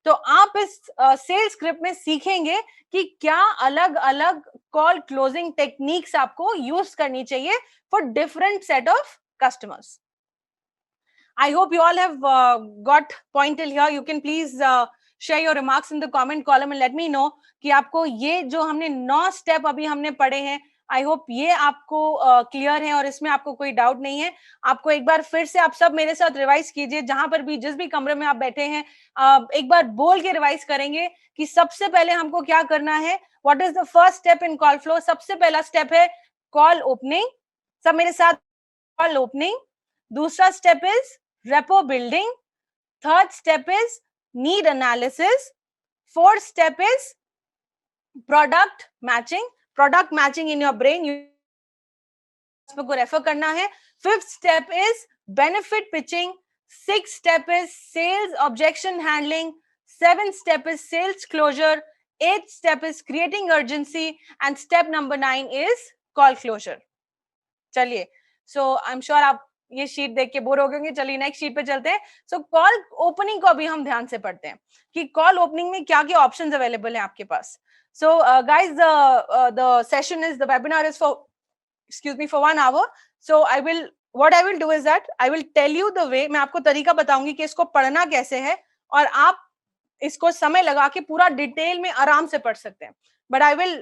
तो आप इस सेल्स स्क्रिप्ट में सीखेंगे कि क्या अलग अलग कॉल क्लोजिंग टेक्निक्स आपको यूज करनी चाहिए for different set of customers. I hope you all have got point till here. You can please share your remarks in the comment column and let me know कि आपको ये जो हमने 9 step अभी हमने पढ़े हैं, आई होप ये आपको क्लियर है और इसमें आपको कोई डाउट नहीं है। आपको एक बार फिर से आप सब मेरे साथ रिवाइज कीजिए, जहां पर भी जिस भी कमरे में आप बैठे हैं, एक बार बोल के रिवाइज करेंगे कि सबसे पहले हमको क्या करना है। What is the first step in call flow? सबसे पहला स्टेप है कॉल ओपनिंग, सब मेरे साथ, कॉल ओपनिंग, दूसरा step is rapport building, third step is need analysis, fourth step is product matching in your brain, को रेफर करना है। Fifth step is benefit pitching, six step is sales objection handling, seventh step is sales closure, eighth step is creating urgency and step number 9 is call closure. चलिए, so I am sure आप ये sheet देख के bore हो गए। चलिए next sheet पे चलते हैं। सो कॉल ओपनिंग को अभी हम ध्यान से पढ़ते हैं कि कॉल ओपनिंग में क्या क्या ऑप्शंस अवेलेबल है आपके पास। So guys, the session is, the webinar is for, excuse me, for 1 hour. So what I will do is that I will tell you the way, मैं आपको तरीका बताऊंगी कि इसको पढ़ना कैसे है और आप इसको समय लगा के पूरा डिटेल में आराम से पढ़ सकते हैं। But I will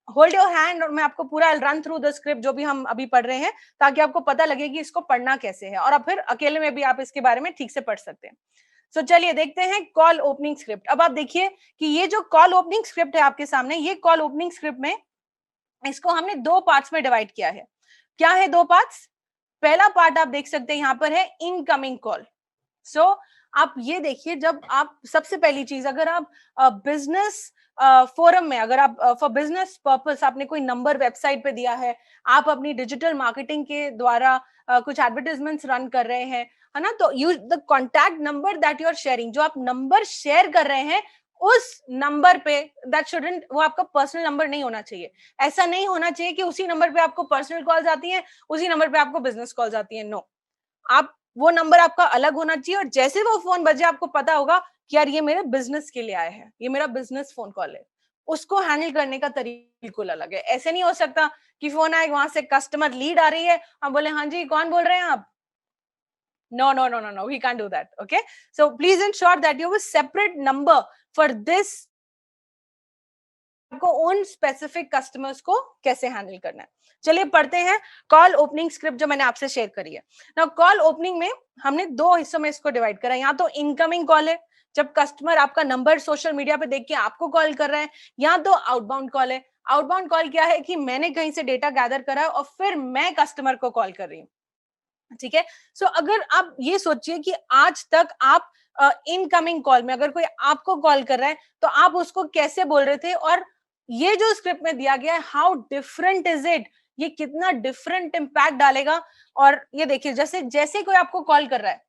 hold your hand और मैं आपको पूरा रन थ्रू द स्क्रिप्ट जो भी हम अभी पढ़ रहे हैं, ताकि आपको पता लगे कि इसको पढ़ना कैसे है, और अब फिर अकेले में भी आप इसके बारे में ठीक से पढ़ सकते हैं। सो चलिए देखते हैं कॉल ओपनिंग स्क्रिप्ट। अब आप देखिए कि ये जो कॉल ओपनिंग स्क्रिप्ट है आपके सामने, ये कॉल ओपनिंग स्क्रिप्ट में इसको हमने दो पार्ट्स में डिवाइड किया है। क्या है दो पार्ट्स? पहला पार्ट आप देख सकते हैं यहाँ पर है इनकमिंग कॉल। सो आप ये देखिए, जब आप सबसे पहली चीज, अगर आप बिजनेस फोरम में, अगर आप फॉर बिजनेस पर्पस आपने कोई नंबर वेबसाइट पे दिया है, आप अपनी डिजिटल मार्केटिंग के द्वारा कुछ एडवर्टाइजमेंट्स रन कर रहे हैं, है ना, तो use the contact number that you are sharing, जो आप नंबर शेयर कर रहे हैं उस नंबर पे, दैट शुडंट, वो आपका पर्सनल नंबर नहीं होना चाहिए। ऐसा नहीं होना चाहिए कि उसी नंबर पे आपको पर्सनल कॉल्स आती हैं, उसी नंबर पे आपको बिजनेस कॉल्स आती हैं। नो, आप, वो नंबर आपका अलग होना चाहिए, और जैसे वो फोन बजे आपको पता होगा कि यार ये मेरे बिजनेस के लिए आया है, ये मेरा बिजनेस फोन कॉल है। उसको हैंडल करने का तरीका बिल्कुल अलग है। ऐसे नहीं हो सकता कि फोन आए, वहां से कस्टमर लीड आ रही है, हम बोले हाँ जी कौन बोल रहे हैं आप। No, no, no, no, no. We can't do that. Okay. So please ensure that you have a separate number for this. आपको उन स्पेसिफिक कस्टमर्स को कैसे हैंडल करना है। चलिए पढ़ते हैं कॉल ओपनिंग स्क्रिप्ट जो मैंने आपसे शेयर करी है। नाउ कॉल ओपनिंग में हमने दो हिस्सों में इसको डिवाइड करा है। यहाँ तो इनकमिंग कॉल है, जब कस्टमर आपका नंबर सोशल मीडिया पे देख के आपको कॉल कर रहा है। यहाँ तो आउटबाउंड कॉल है। आउटबाउंड कॉल क्या है कि मैंने कहीं से डेटा गैदर करा है और फिर मैं कस्टमर को कॉल कर रही हूँ। ठीक है। सो अगर आप ये सोचिए कि आज तक आप इनकमिंग कॉल में अगर कोई आपको कॉल कर रहा है तो आप उसको कैसे बोल रहे थे, और ये जो स्क्रिप्ट में दिया गया है, हाउ डिफरेंट इज इट, ये कितना डिफरेंट इंपैक्ट डालेगा। और ये देखिए, जैसे जैसे कोई आपको कॉल कर रहा है,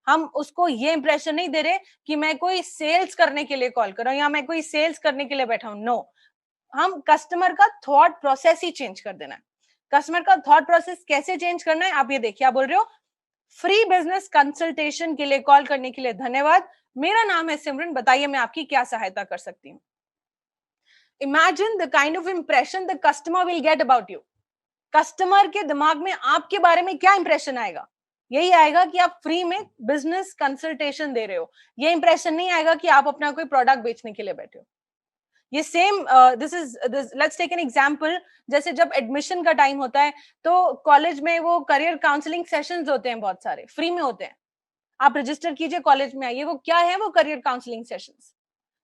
हम उसको ये इंप्रेशन नहीं दे रहे कि मैं कोई सेल्स करने के लिए कॉल कर रहा हूँ या मैं कोई सेल्स करने के लिए बैठा हूँ। नो, हम कस्टमर का थॉट प्रोसेस ही चेंज कर देना है। कस्टमर का थॉट प्रोसेस कैसे चेंज करना है, आप ये देखिए। आप बोल रहे हो फ्री बिजनेस कंसल्टेशन के लिए कॉल करने के लिए धन्यवाद, मेरा नाम है सिमरन, बताइए मैं आपकी क्या सहायता कर सकती हूँ। Imagine the kind of impression the customer will get about you. Customer के दिमाग में आपके बारे में क्या इंप्रेशन आएगा? यही आएगा कि आप फ्री में बिजनेस कंसल्टेशन दे रहे हो। ये इंप्रेशन नहीं आएगा कि आप अपना कोई प्रोडक्ट बेचने के लिए बैठे हो। ये same, this is this, let's take an example. जैसे जब एडमिशन का टाइम होता है तो कॉलेज में वो करियर काउंसलिंग सेशंस होते हैं, बहुत सारे फ्री में होते हैं। आप रजिस्टर कीजिए, कॉलेज में आइए। वो क्या है? वो करियर काउंसलिंग सेशंस,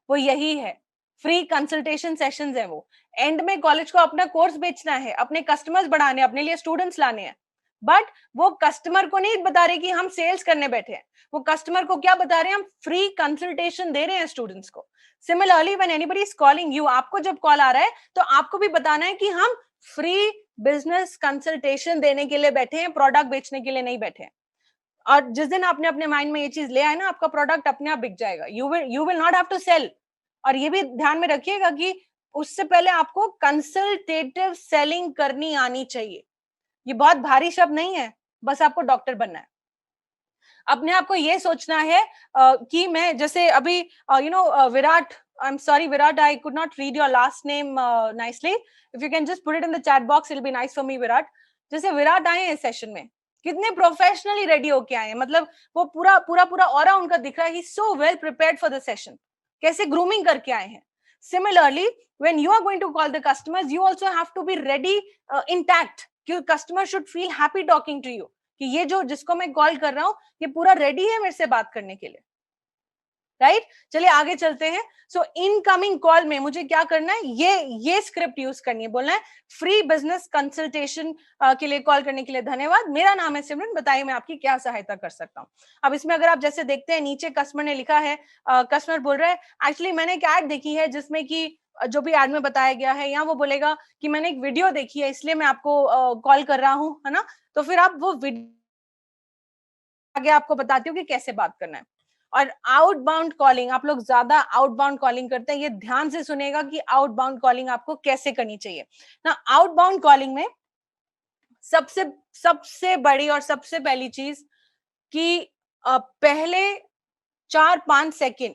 वो यही है, फ्री कंसल्टेशन सेशंस है वो। एंड में कॉलेज को अपना कोर्स बेचना है, अपने कस्टमर्स बढ़ाने, अपने लिए स्टूडेंट्स लाने हैं। बट वो कस्टमर को नहीं बता रहे कि हम सेल्स करने बैठे हैं। वो कस्टमर को क्या बता रहे हैं? हम फ्री कंसल्टेशन दे रहे हैं स्टूडेंट्स को। Similarly when anybody is calling you, आपको जब कॉल आ रहा है तो आपको भी बताना है कि हम फ्री बिजनेस कंसल्टेशन देने के लिए बैठे हैं, प्रोडक्ट बेचने के लिए नहीं बैठे हैं। और जिस दिन आपने अपने माइंड में ये चीज ले आए ना, आपका प्रोडक्ट अपने आप बिक जाएगा। You will not have to sell. और ये भी ध्यान में रखिएगा कि उससे पहले आपको कंसल्टेटिव सेलिंग करनी आनी चाहिए। ये बहुत भारी शब्द नहीं है, बस आपको डॉक्टर बनना है। अपने आप को ये सोचना है कि मैं, जैसे अभी Virat, I am sorry Virat, I could not read your last name nicely, if you can just put it in the chat box, it will be nice for me Virat. जैसे विराट आए हैं सेशन में, कितने प्रोफेशनली रेडी होके आए हैं, मतलब वो पूरा पूरा पूरा ऑरा उनका दिख रहा है, ही so well prepared for the session, कैसे ग्रूमिंग करके आए हैं। Similarly, when you are going to call the customers, you also have to be ready, intact. कि customer should feel happy talking to you, कि ये जो जिसको मैं कॉल कर रहा हूँ ये पूरा रेडी है मेरे से बात करने के लिए, राइट चलिए आगे चलते हैं। सो इनकमिंग कॉल में मुझे क्या करना है, ये स्क्रिप्ट यूज करनी है, बोलना है फ्री बिजनेस कंसल्टेशन के लिए कॉल करने के लिए धन्यवाद, मेरा नाम है सिमरन, बताइए मैं आपकी क्या सहायता कर सकता हूँ। अब इसमें अगर आप जैसे देखते हैं नीचे कस्टमर ने लिखा है, कस्टमर बोल रहा है एक्चुअली मैंने एक ऐड देखी है जिसमें कि जो भी ऐड में बताया गया है, या वो बोलेगा कि मैंने एक वीडियो देखी है इसलिए मैं आपको कॉल कर रहा हूँ, है ना। तो फिर आप वो वीडियो आगे आपको बताती हूँ कि कैसे बात करना है। और आउटबाउंड कॉलिंग, आप लोग ज्यादा आउटबाउंड कॉलिंग करते हैं, ये ध्यान से सुनेगा कि आउटबाउंड कॉलिंग आपको कैसे करनी चाहिए ना। आउटबाउंड कॉलिंग में सबसे सबसे बड़ी और सबसे पहली चीज कि पहले 4-5 सेकंड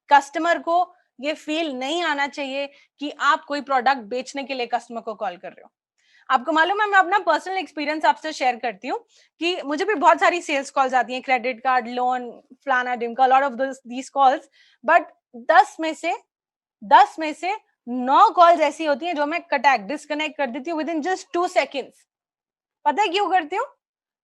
कस्टमर को ये फील नहीं आना चाहिए कि आप कोई प्रोडक्ट बेचने के लिए कस्टमर को कॉल कर रहे हो। आपको मालूम है, मैं अपना पर्सनल एक्सपीरियंस आपसे शेयर करती हूँ कि मुझे भी बहुत सारी सेल्स कॉल्स आती हैं, क्रेडिट कार्ड, लोन, फलाना ढिमका, lot of these calls, but 10 में से 9 कॉल्स ऐसी होती हैं जो मैं डिस्कनेक्ट कर देती हूँ विद इन जस्ट 2 सेकेंड्स। पता है क्यों करती हूँ?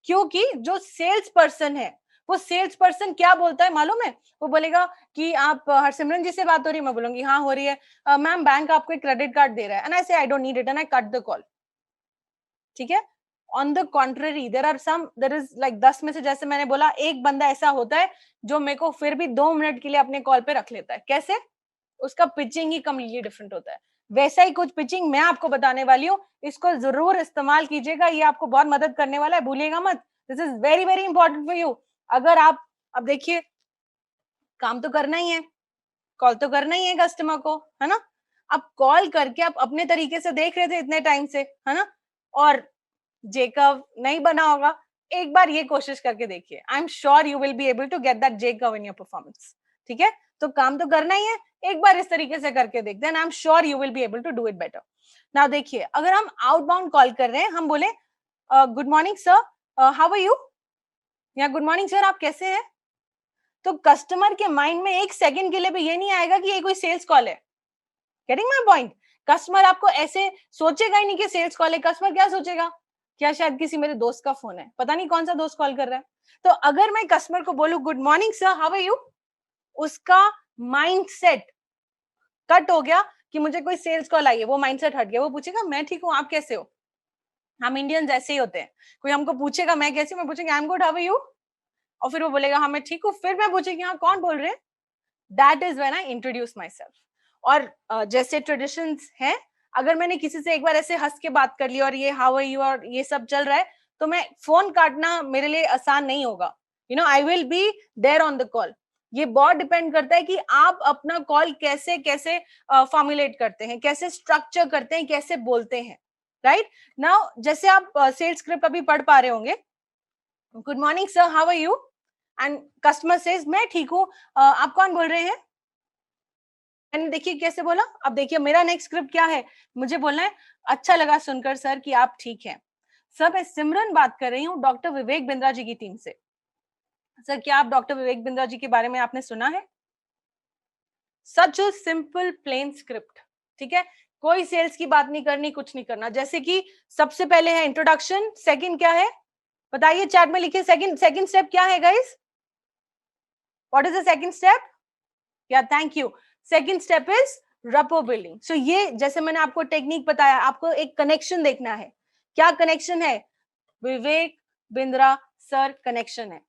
क्योंकि जो सेल्स पर्सन है, वो सेल्स पर्सन क्या बोलता है मालूम है? वो बोलेगा कि आप हरसिमरन जी से बात हो रही है, मैं बोलूंगी हाँ हो रही है, मैम बैंक आपको एक क्रेडिट कार्ड दे रहा है, एंड आई से I don't need it, and I cut the call. ठीक है, on the contrary there is like 10 में से, जैसे मैंने बोला, एक बंदा ऐसा होता है जो मेरे को फिर भी 2 मिनट के लिए अपने कॉल पे रख लेता है। कैसे? उसका पिचिंग ही कम्प्लीटली डिफरेंट होता है। वैसा ही कुछ पिचिंग मैं आपको बताने वाली हूँ, इसको जरूर इस्तेमाल कीजिएगा, ये आपको बहुत मदद करने वाला है, भूलिएगा मत। This is very very important for you. अगर आप, अब देखिए, काम तो करना ही है, कॉल तो करना ही है कस्टमर को, है ना। अब कॉल करके आप अपने तरीके से देख रहे थे इतने टाइम से, है ना, और जेकव नहीं बना होगा, एक बार ये कोशिश करके देखिए, I am sure you will be able to get that जेकव इन योर परफॉर्मेंस। ठीक है, तो काम तो करना ही है, एक बार इस तरीके से करके देखते हैं, I am sure you will be able to do it better. Now देखिए, अगर हम आउटबाउंड कॉल कर रहे हैं, हम बोले good morning sir, how are you, या गुड मॉर्निंग सर आप कैसे हैं, तो कस्टमर के माइंड में एक सेकंड के लिए भी ये नहीं आएगा कि ये कोई सेल्स कॉल है। Getting my point? कस्टमर आपको ऐसे सोचेगा ही नहीं कि सेल्स कॉल है। कस्टमर क्या सोचेगा, क्या शायद किसी मेरे दोस्त का फोन है, पता नहीं कौन सा दोस्त कॉल कर रहा है। तो अगर मैं कस्टमर को बोलूं good morning sir, how are you, उसका माइंडसेट कट हो गया कि मुझे कोई सेल्स कॉल आई है, वो माइंडसेट हट गया। वो पूछेगा मैं ठीक हूँ, आप कैसे हो। हम इंडियंस ऐसे ही होते हैं, कोई हमको पूछेगा मैं कैसी हूँ, मैं पूछेंगे I am good, how are you, और फिर वो बोलेगा हाँ मैं ठीक हूँ, फिर मैं पूछेगी हाँ कौन बोल रहे हैं। That is when I introduce my self. और जैसे ट्रेडिशंस हैं, अगर मैंने किसी से एक बार ऐसे हंस के बात कर ली और ये हाउ आर यू और ये सब चल रहा है, तो मैं फोन काटना मेरे लिए आसान नहीं होगा। You know, I will be there on the call. ये बहुत डिपेंड करता है कि आप अपना कॉल कैसे कैसे फॉर्मुलेट करते हैं, कैसे स्ट्रक्चर करते हैं, कैसे बोलते हैं। राइट नाउ, जैसे आप सेल्स स्क्रिप्ट अभी पढ़ पा रहे होंगे, good morning sir, how are you, and customer says मैं ठीक हूँ, आप कौन बोल रहे हैं। मैंने देखिए कैसे बोला। अब देखिए मेरा नेक्स्ट स्क्रिप्ट क्या है, मुझे बोलना है अच्छा लगा सुनकर सर कि आप ठीक हैं। सर मैं सिमरन बात कर रही हूँ डॉक्टर विवेक बिंद्रा जी की टीम से। सर क्या आप डॉक्टर विवेक बिंद्रा जी के बारे में आपने सुना है। सच अ सिंपल प्लेन स्क्रिप्ट। ठीक है, कोई सेल्स की बात नहीं करनी, कुछ नहीं करना। जैसे कि सबसे पहले है इंट्रोडक्शन, सेकंड क्या है बताइए, चैट में लिखिए। सेकंड स्टेप क्या है guys, what is the second step. या thank you, second step is rapport building. So ये जैसे मैंने आपको टेक्निक बताया, आपको एक कनेक्शन देखना है। क्या कनेक्शन है, विवेक बिंद्रा सर कनेक्शन है,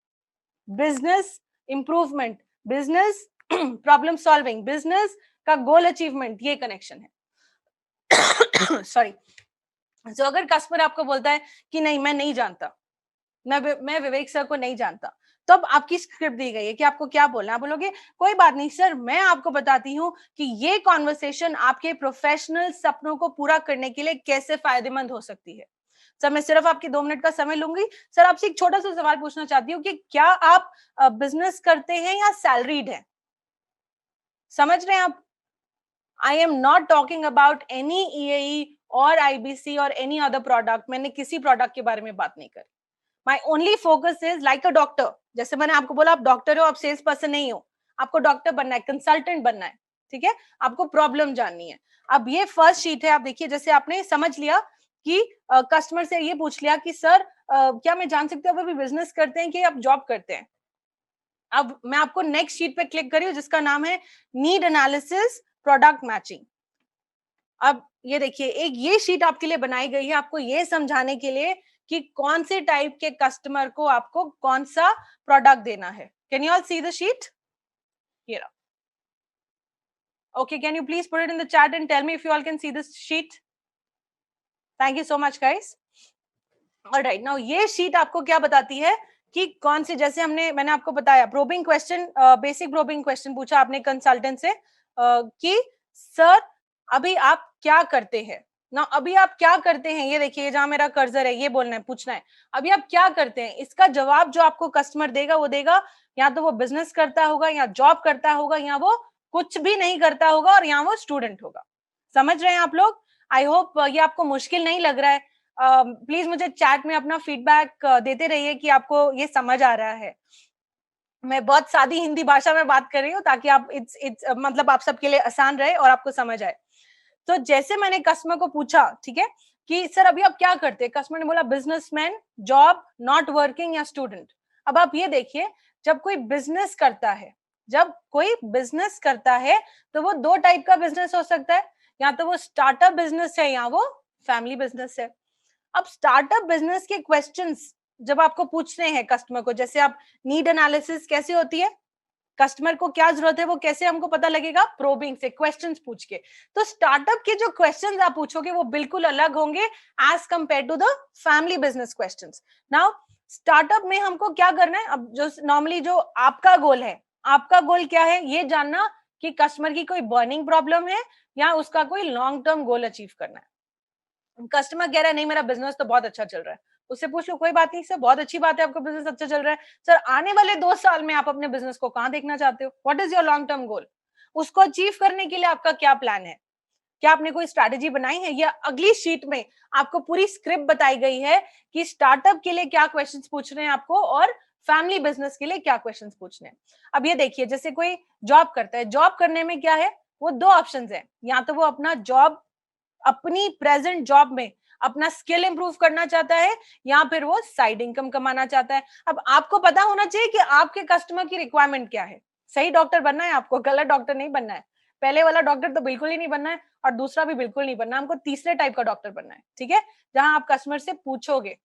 business improvement, business problem solving, business का गोल अचीवमेंट, ये कनेक्शन है। सॉरी। सो अगर कस्टमर आपको बोलता है कि नहीं मैं नहीं जानता, मैं विवेक सर को नहीं जानता, तो अब आपकी स्क्रिप्ट दी गई है कि आपको क्या बोलना है। आप बोलोगे कोई बात नहीं सर, मैं आपको बताती हूँ कि ये कॉन्वर्सेशन आपके प्रोफेशनल सपनों को पूरा करने के लिए कैसे फायदेमंद हो सकती है। सर मैं सिर्फ आपकी 2 मिनट का समय लूंगी। सर आपसे एक छोटा सा सवाल पूछना चाहती हूँ कि क्या आप बिजनेस करते हैं या सैलरीड है। समझ रहे हैं आप, I am not talking about any EAE और आईबीसी और एनी अदर प्रोडक्ट। मैंने किसी प्रोडक्ट के बारे में बात नहीं करी। My only focus is like a doctor. जैसे मैंने आपको बोला आप डॉक्टर हो, आप सेल्स पर्सन नहीं हो, आपको डॉक्टर बनना है, कंसल्टेंट बनना है। ठीक है, आपको प्रॉब्लम जाननी है। अब ये फर्स्ट शीट है, आप देखिए, जैसे आपने समझ लिया कि कस्टमर से ये पूछ लिया कि सर क्या मैं जान सकती हूँ आप अभी बिजनेस करते हैं कि आप जॉब करते हैं। अब मैं आपको नेक्स्ट शीट पे क्लिक कर रही हूँ जिसका नाम है नीड एनालिसिस प्रोडक्ट मैचिंग। अब ये देखिए, एक ये शीट आपके लिए बनाई गई है आपको ये समझाने के लिए कि कौन से टाइप के कस्टमर को आपको कौन सा प्रोडक्ट देना है। Can you all see the sheet? Here, okay, can you please put it in the chat and tell me if you all can see this sheet? Thank you so much guys. All right, now ये sheet आपको क्या बताती है कि कौन सी, जैसे मैंने आपको बताया probing question, basic probing question पूछा आपने कंसल्टेंट से कि सर अभी आप क्या करते हैं ना, अभी आप क्या करते हैं, ये देखिए जहां मेरा कर्सर है, ये बोलना है, पूछना है अभी आप क्या करते हैं। इसका जवाब जो आपको कस्टमर देगा वो देगा या तो वो बिजनेस करता होगा या जॉब करता होगा या वो कुछ भी नहीं करता होगा और या वो स्टूडेंट होगा। समझ रहे हैं आप लोग? आई होप ये आपको मुश्किल नहीं लग रहा है। प्लीज मुझे चैट में अपना फीडबैक देते रहिए कि आपको ये समझ आ रहा है। मैं बहुत सादी हिंदी भाषा में बात कर रही हूँ ताकि आप इट्स मतलब आप सबके लिए आसान रहे और आपको समझ आए। तो जैसे मैंने कस्टमर को पूछा, ठीक है, कि सर अभी आप क्या करते हैं, कस्टमर ने बोला बिजनेसमैन, जॉब, नॉट वर्किंग या स्टूडेंट। अब आप ये देखिए, जब कोई बिजनेस करता है, जब कोई बिजनेस करता है तो वो दो टाइप का बिजनेस हो सकता है, या तो वो स्टार्टअप बिजनेस है या वो फैमिली बिजनेस है। अब स्टार्टअप बिजनेस के क्वेश्चंस जब आपको पूछने हैं कस्टमर को, जैसे आप नीड एनालिसिस कैसे होती है, कस्टमर को क्या जरूरत है वो कैसे हमको पता लगेगा, प्रोबिंग से, क्वेश्चंस पूछ के। तो स्टार्टअप के जो क्वेश्चंस आप पूछोगे वो बिल्कुल अलग होंगे as compare to the family business questions. Now startup में हमको क्या करना है, अब जो नॉर्मली जो आपका गोल है, आपका गोल क्या है ये जानना कि कस्टमर की कोई बर्निंग प्रॉब्लम है या उसका कोई लॉन्ग टर्म गोल अचीव करना है। कस्टमर कह रहा है नहीं मेरा बिजनेस तो बहुत अच्छा चल रहा है, उससे पूछ लो कोई बात नहीं सर, बहुत अच्छी बात है आपका बिजनेस अच्छा चल रहा है, सर आने वाले 2 साल में आप अपने बिजनेस को कहां देखना चाहते हो, what is your long term goal, उसको अचीव करने के लिए आपका क्या प्लान है, क्या आपने कोई स्ट्रैटेजी बनाई है। या अगली शीट में आपको पूरी स्क्रिप्ट बताई गई है कि स्टार्टअप के लिए क्या क्वेश्चंस पूछ रहे हैं आपको और फैमिली बिजनेस के लिए क्या क्वेश्चंस पूछने हैं। अब ये देखिए, जैसे कोई जॉब करता है, जॉब करने में क्या है, वो दो ऑप्शन है, या तो वो अपना जॉब, अपनी प्रेजेंट जॉब में अपना स्किल इंप्रूव करना चाहता है या फिर वो साइड इनकम कमाना चाहता है। अब आपको पता होना चाहिए कि आपके कस्टमर की रिक्वायरमेंट क्या है। सही डॉक्टर बनना है आपको, गलत डॉक्टर नहीं बनना है। पहले वाला डॉक्टर तो बिल्कुल ही नहीं बनना है और दूसरा भी बिल्कुल नहीं बनना, हमको तीसरे टाइप का डॉक्टर बनना है, ठीक है, जहां आप कस्टमर से पूछोगे,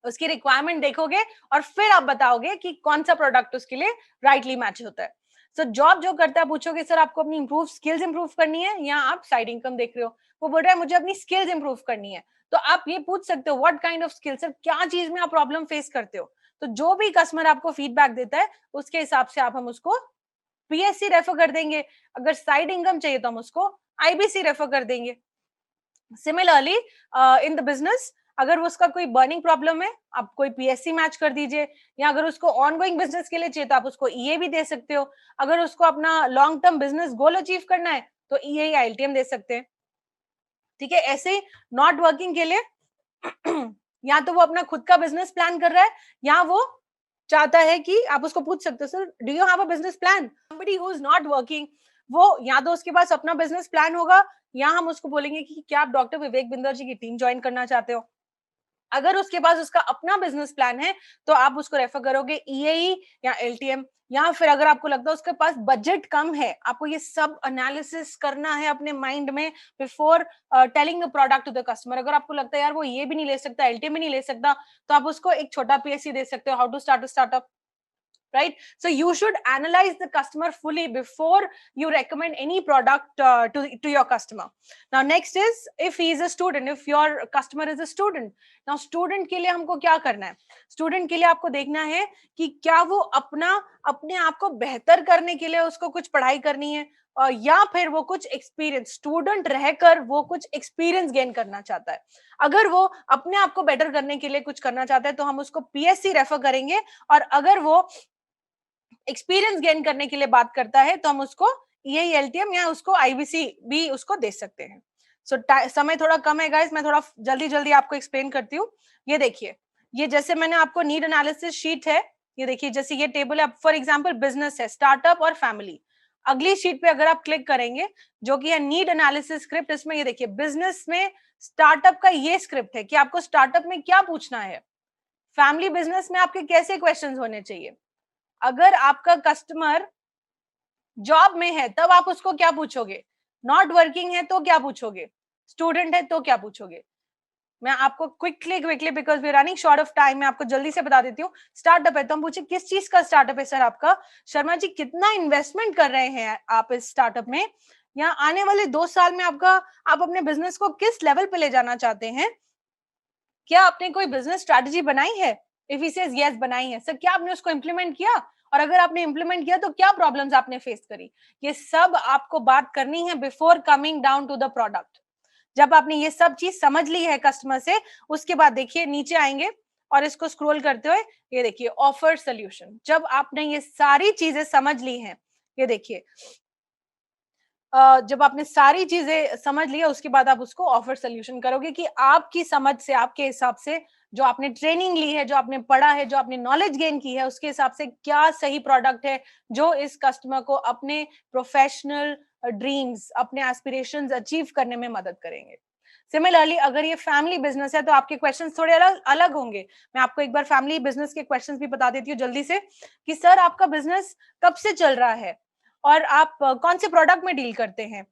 उसकी रिक्वायरमेंट देखोगे और फिर आप बताओगे कि कौन सा प्रोडक्ट उसके लिए राइटली मैच होता है। सो जॉब जो करता है, पूछोगे सर आपको अपनी इंप्रूव स्किल्स इंप्रूव करनी है या आप साइड इनकम देख रहे हो, वो बोल रहा है मुझे अपनी स्किल्स इंप्रूव करनी है, तो आप ये पूछ सकते हो what kind of skills, sir क्या चीज में आप प्रॉब्लम फेस करते हो। तो जो भी कस्टमर आपको फीडबैक देता है उसके हिसाब से आप हम उसको पीएससी रेफर कर देंगे, अगर साइड इनकम चाहिए तो हम उसको आईबीसी रेफर कर देंगे। सिमिलरली इन द बिजनेस, अगर उसका कोई बर्निंग प्रॉब्लम है आप कोई पीएससी मैच कर दीजिए, या अगर उसको ऑनगोइंग बिजनेस के लिए चाहिए तो आप उसको ईए भी दे सकते हो, अगर उसको अपना long term business goal achieve करना है तो ईए या एलटीएम दे सकते हैं, ठीक है। ऐसे ही नॉट वर्किंग के लिए या तो वो अपना खुद का बिजनेस प्लान कर रहा है या वो चाहता है कि आप उसको पूछ सकते हो sir do you have a business plan, somebody who is not working, वो या तो उसके पास अपना बिजनेस प्लान होगा या हम उसको बोलेंगे कि क्या आप डॉक्टर विवेक बिंदर जी की टीम ज्वाइन करना चाहते हो। अगर उसके पास उसका अपना बिजनेस प्लान है तो आप उसको रेफर करोगे ईएई या एलटीएम, या फिर अगर आपको लगता है उसके पास बजट कम है, आपको ये सब एनालिसिस करना है अपने माइंड में before telling the product to the customer, अगर आपको लगता है यार वो ये भी नहीं ले सकता, एलटीएम भी नहीं ले सकता, तो आप उसको एक छोटा पीएससी दे सकते हो, how to start a startup, right? So you should analyze the customer fully before you recommend any product to your customer. Now next is if he is a student, if your customer is a student, now student के लिए हमको क्या करना है, student के लिए आपको देखना है कि क्या वो अपने आप को बेहतर करने के लिए उसको कुछ पढ़ाई करनी है या फिर वो कुछ एक्सपीरियंस, स्टूडेंट रहकर वो कुछ एक्सपीरियंस गेन करना चाहता है। अगर वो अपने आप को बेटर करने के लिए कुछ करना चाहता है तो हम उसको पीएससी रेफर करेंगे, और अगर वो एक्सपीरियंस गेन करने के लिए बात करता है तो हम उसको ईए एलटीएम या उसको आईबीसी भी उसको दे सकते हैं। सो समय थोड़ा कम है गाइस, मैं थोड़ा जल्दी जल्दी आपको एक्सप्लेन करती हूँ। ये देखिए, ये जैसे मैंने आपको नीड एनालिसिस शीट है, ये देखिए जैसे ये टेबल है, फॉर एग्जांपल बिजनेस है, स्टार्टअप और फैमिली। अगली शीट पे अगर आप क्लिक करेंगे जो कि है नीड एनालिसिस स्क्रिप्ट, इसमें ये देखिए बिजनेस में स्टार्टअप का ये स्क्रिप्ट है कि आपको स्टार्टअप में क्या पूछना है, फैमिली बिजनेस में आपके कैसे क्वेश्चंस होने चाहिए, अगर आपका कस्टमर जॉब में है तब आप उसको क्या पूछोगे, नॉट वर्किंग है तो क्या पूछोगे, स्टूडेंट है तो क्या पूछोगे। मैं आपको quickly because we running short of time, मैं आपको जल्दी से बता देती हूँ। स्टार्टअप है तो हम पूछे किस चीज का स्टार्टअप है सर आपका, शर्मा जी कितना इन्वेस्टमेंट कर रहे हैं आप इस स्टार्टअप में, या आने वाले 2 साल में आपका, आप अपने बिजनेस को किस लेवल पे ले जाना चाहते हैं, क्या आपने कोई बिजनेस स्ट्रैटेजी बनाई है, इफ ही सेज यस बनाई है सर, क्या आपने उसको इम्प्लीमेंट किया, और अगर आपने इम्प्लीमेंट किया तो क्या प्रॉब्लम्स आपने फेस करी। ये सब आपको बात करनी है before coming down to the product. जब आपने ये सब चीज समझ ली है कस्टमर से, उसके बाद देखिए नीचे आएंगे और इसको स्क्रॉल करते हुए ये देखिए ऑफर सोल्यूशन। जब आपने ये सारी चीजें समझ ली हैं, ये देखिए जब आपने सारी चीजें समझ लिया उसके बाद आप उसको ऑफर सोल्यूशन करोगे कि आपकी समझ से, आपके हिसाब से, जो आपने ट्रेनिंग ली है, जो आपने पढ़ा है, जो आपने नॉलेज गेन की है, उसके हिसाब से क्या सही प्रोडक्ट है जो इस कस्टमर को अपने प्रोफेशनल ड्रीम्स, अपने एस्पिरेशंस अचीव करने में मदद करेंगे। सिमिलरली अगर ये फैमिली बिजनेस है तो आपके क्वेश्चंस थोड़े अलग अलग होंगे। मैं आपको एक बार फैमिली बिजनेस के क्वेश्चंस भी बता देती हूँ जल्दी से, कि सर आपका बिजनेस कब से चल रहा है और आप कौन से प्रोडक्ट में डील करते हैं,